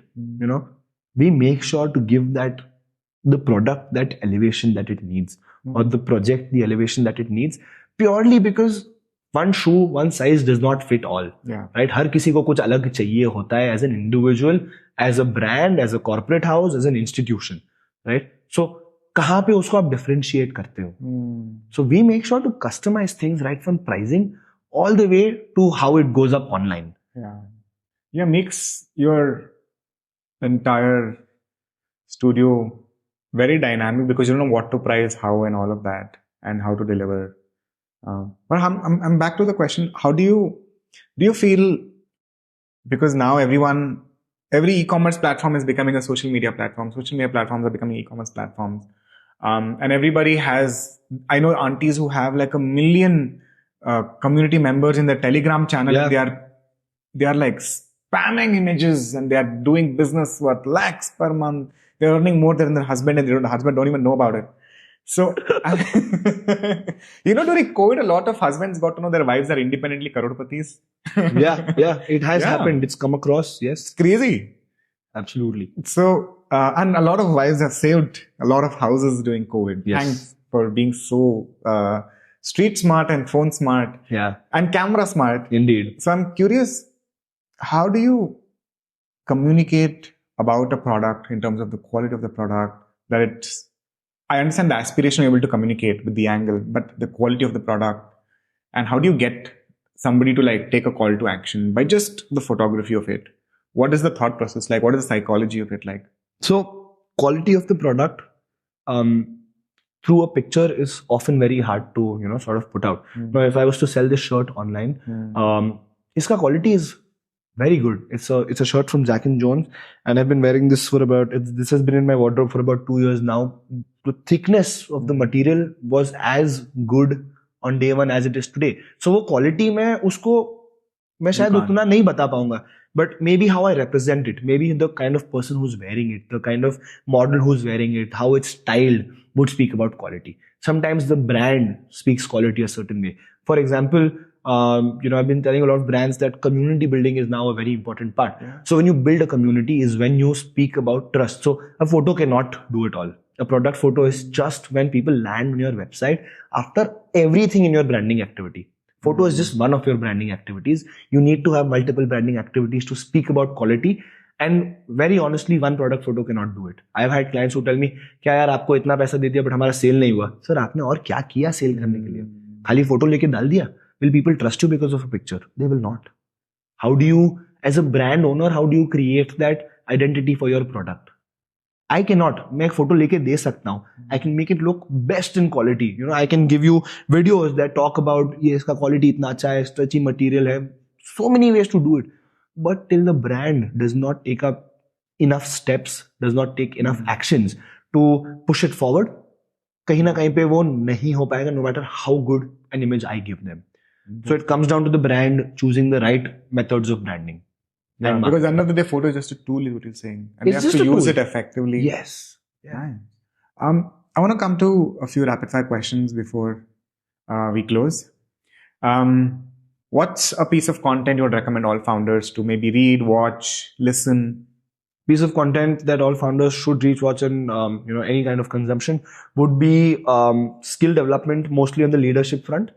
We make sure to give the product that elevation that it needs, or the project the elevation that it needs, purely because one shoe, one size does not fit all. Right? हर किसी को कुछ अलग चाहिए होता है, as an individual, as a brand, as a corporate house, as an institution. Right? So कहाँ पे उसको आप differentiate करते हो? So we make sure to customize things right from pricing all the way to how it goes up online. Makes your entire studio very dynamic, because you don't know what to price, how, and all of that, and how to deliver. But I'm back to the question: how do you feel? Because now every e-commerce platform is becoming a social media platform. Social media platforms are becoming e-commerce platforms, and everybody has. I know aunties who have like 1 million community members in their Telegram channel, and they are like spamming images, and they are doing business worth lakhs per month. They're earning more than their husband, and the husband don't even know about it. So, during COVID, a lot of husbands got to know their wives are independently crorepati's. It has happened. It's come across. Yes. It's crazy. Absolutely. So, and a lot of wives have saved a lot of houses during COVID. Yes. Thanks for being so street smart and phone smart. And camera smart. Indeed. So I'm curious, how do you communicate about a product in terms of the quality of the product, I understand the aspiration you're able to communicate with the angle, but the quality of the product, and how do you get somebody to like take a call to action by just the photography of it? What is the thought process like? What is the psychology of it like? So quality of the product through a picture is often very hard to, sort of put out. Now, if I was to sell this shirt online, iska quality is very good. It's a shirt from Jack & Jones, and I've been wearing this this has been in my wardrobe for about 2 years now. The thickness of the material was as good on day one as it is today. So वो quality में उसको मैं शायद उतना नहीं बता पाऊंगा. But maybe how I represent it, maybe the kind of person who's wearing it, the kind of model who's wearing it, how it's styled would speak about quality. Sometimes the brand speaks quality a certain way. For example, I've been telling a lot of brands that community building is now a very important part. So when you build a community is when you speak about trust. So a photo cannot do it all. A product photo is just when people land on your website after everything in your branding activity. Photo is just one of your branding activities. You need to have multiple branding activities to speak about quality. And very honestly, one product photo cannot do it. I've had clients who tell me, क्या यार आपको इतना पैसा दे दिया but हमारा cell नहीं हुआ. Sir आपने और क्या किया सेल करने के लिए? खाली फोटो लेके डाल दिया. Will people trust you because of a picture? They will not. How do you, as a brand owner, how do you create that identity for your product? I cannot. मैं एक photo लेके दे सकता हूँ. I can make it look best in quality. I can give you videos that talk about ये इसका quality इतना अच्छा है, stretchy material है. So many ways to do it. But till the brand does not take up enough steps, does not take enough actions to push it forward, kahin na kahin pe wo nahi ho payega, no matter how good an image I give them. So it comes down to the brand choosing the right methods of branding. Yeah, because at the end of the day, photo is just a tool, is what you're saying. And It's you have just to a use tool. it effectively. Yes. Yeah. I want to come to a few rapid fire questions before we close. What's a piece of content you would recommend all founders to maybe read, watch, listen? Piece of content that all founders should reach, watch, and any kind of consumption would be skill development, mostly on the leadership front.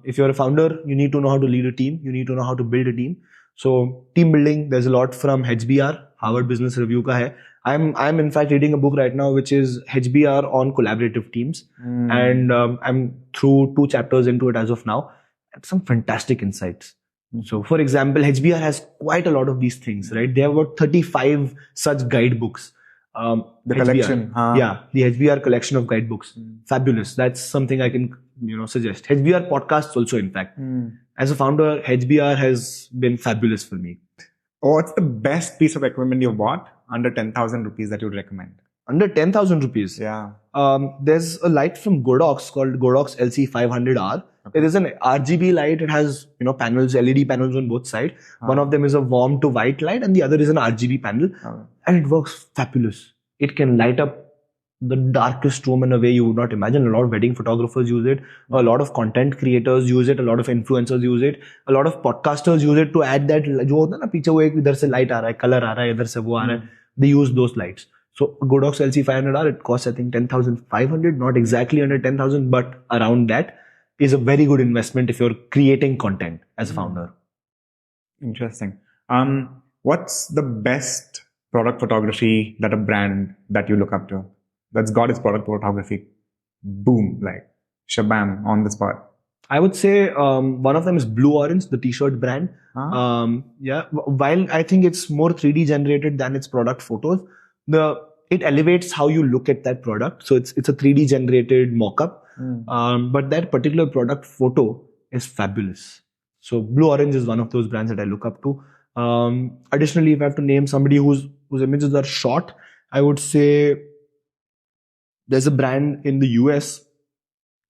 If you're a founder, you need to know how to lead a team. You need to know how to build a team. So team building, there's a lot from HBR, Harvard Business Review ka hai. I'm in fact reading a book right now, which is HBR on collaborative teams. And I'm through 2 chapters into it as of now. And some fantastic insights. So for example, HBR has quite a lot of these things, right? They have about 35 such guidebooks. The HBR, collection. Yeah, the HBR collection of guidebooks. Fabulous. That's something I can, suggest. HBR podcasts also, in fact. As a founder, HBR has been fabulous for me. What's the best piece of equipment you've bought under 10,000 rupees that you'd recommend? Under 10,000 rupees? Yeah. There's a light from Godox called Godox LC500R. Okay. It is an RGB light. It has, panels, LED panels on both sides. One of them is a warm to white light and the other is an RGB panel. And it works fabulous. It can light up the darkest room in a way you would not imagine. A lot of wedding photographers use it. A lot of content creators use it. A lot of influencers use it. A lot of podcasters use it to add that, jo hota hai na, piche wo ek idhar se light aa raha hai, color aa raha hai, idhar se wo aa raha hai. They use those lights. So Godox LC500R, it costs I think 10,500, not exactly under 10,000, but around that, is a very good investment if you're creating content as a founder. Interesting. What's the best product photography that a brand that you look up to that's got its product photography? Boom, like shabam, on the spot. I would say one of them is Blue Orange, the t-shirt brand. While I think it's more 3D generated than its product photos, it elevates how you look at that product. So it's a 3D generated mock-up. But that particular product photo is fabulous. So Blue Orange is one of those brands that I look up to. Additionally, if I have to name somebody whose images are shot, I would say there's a brand in the US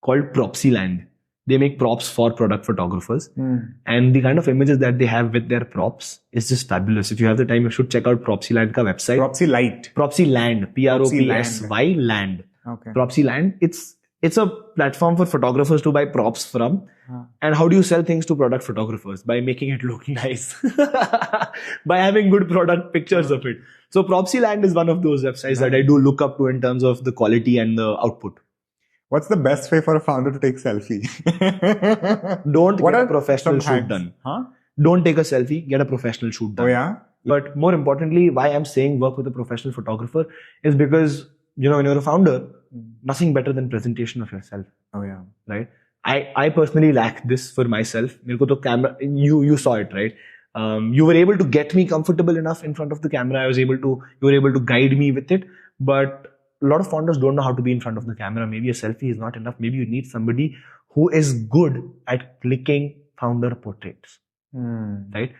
called Propsyland. They make props for product photographers. And the kind of images that they have with their props is just fabulous. If you have the time, you should check out Propsyland ka website. Propsyland. Propsy land. Okay. Propsyland. It's a platform for photographers to buy props from. And how do you sell things to product photographers? By making it look nice. By having good product pictures of it. So Propsyland is one of those websites that I do look up to in terms of the quality and the output. What's the best way for a founder to take selfie? Don't get a professional shoot done. Don't take a selfie, get a professional shoot done. Oh yeah? But more importantly, why I'm saying work with a professional photographer is because, when you're a founder, nothing better than presentation of yourself. Oh yeah. Right? I personally lack this for myself. You saw it, right? You were able to get me comfortable enough in front of the camera. You were able to guide me with it. But a lot of founders don't know how to be in front of the camera. Maybe a selfie is not enough. Maybe you need somebody who is good at clicking founder portraits. Right?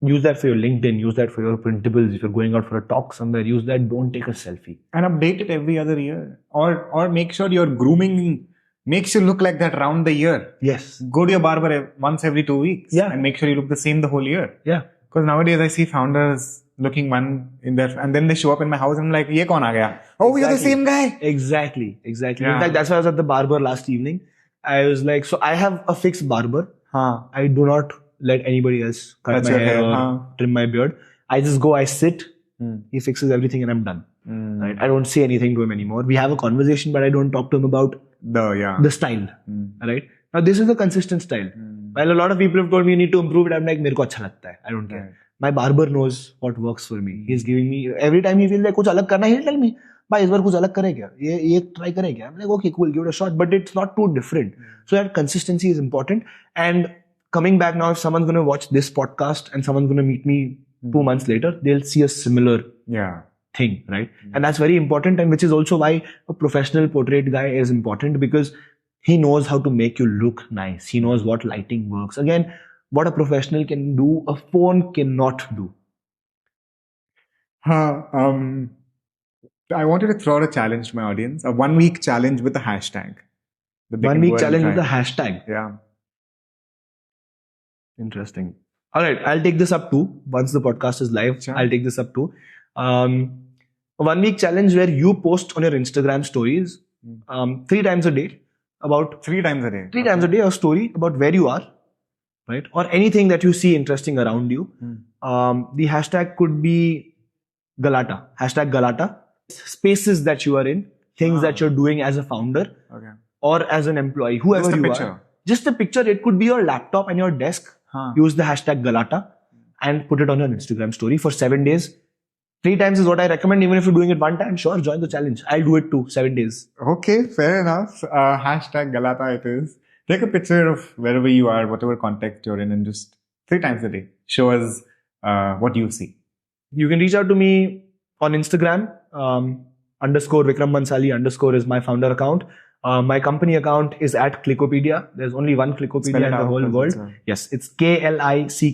Use that for your LinkedIn. Use that for your printables. If you're going out for a talk somewhere, use that. Don't take a selfie. And update it every other year. Or make sure your grooming makes you look like that round the year. Yes. Go to your barber once every 2 weeks. Yeah. And make sure you look the same the whole year. Yeah. Because nowadays I see founders looking one in there and then they show up in my house and I'm like, ye kaun aa gaya? Oh, exactly. You're the same guy. Exactly. Yeah. In fact, that's why I was at the barber last evening. I was like, so I have a fixed barber. I do not let anybody else cut my hair or trim my beard. I just go, I sit, he fixes everything and I'm done. Right? I don't say anything to him anymore. We have a conversation, but I don't talk to him about the style. Right? Now, this is a consistent style. While a lot of people have told me you need to improve it, I'm like, mere ko acha lagta hai. I don't care. Right. My barber knows what works for me. He's giving me, every time he feels like kuch alag karna, he'll tell me, bhai, is bar kuch alag kare kya? Ye try kare kya? I'm like, okay, cool, give it a shot. But it's not too different. So that consistency is important. And coming back now, if someone's going to watch this podcast and someone's going to meet me 2 months later, they'll see a similar thing, right? And that's very important, and which is also why a professional portrait guy is important, because he knows how to make you look nice. He knows what lighting works. Again, what a professional can do, a phone cannot do? I wanted to throw out a challenge to my audience, a 1 week challenge with a hashtag. 1 week challenge with a hashtag. Yeah. Interesting. All right, I'll take this up too. Once the podcast is live, sure. I'll take this up too. A 1 week challenge where you post on your Instagram stories 3 times a day about 3 times a day. 3 times a day a story about where you are, right? Or anything that you see interesting around you. The hashtag could be Galata. Hashtag Galata. Spaces that you are in, things that you're doing as a founder or as an employee, whoever you are. Just a picture. It could be your laptop and your desk. Use the hashtag Galata and put it on your Instagram story for 7 days. 3 times is what I recommend. Even if you're doing it 1 time, sure, join the challenge. I'll do it too, 7 days. Okay, fair enough. Hashtag Galata it is. Take a picture of wherever you are, whatever context you're in, and just 3 times a day. Show us what you see. You can reach out to me on Instagram. _ Vikram Bhansali _ is my founder account. My company account is at Klickopedia. There's only one Klickopedia in the whole world. Yes, it's KLICKOPEDIA,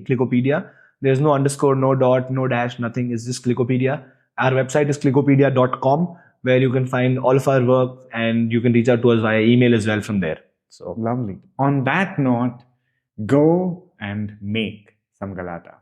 Klickopedia. There's no _, no dot, no dash, nothing. It's just Klickopedia. Our website is klickopedia.com, where you can find all of our work, and you can reach out to us via email as well from there. So lovely. On that note, go and make some Galata.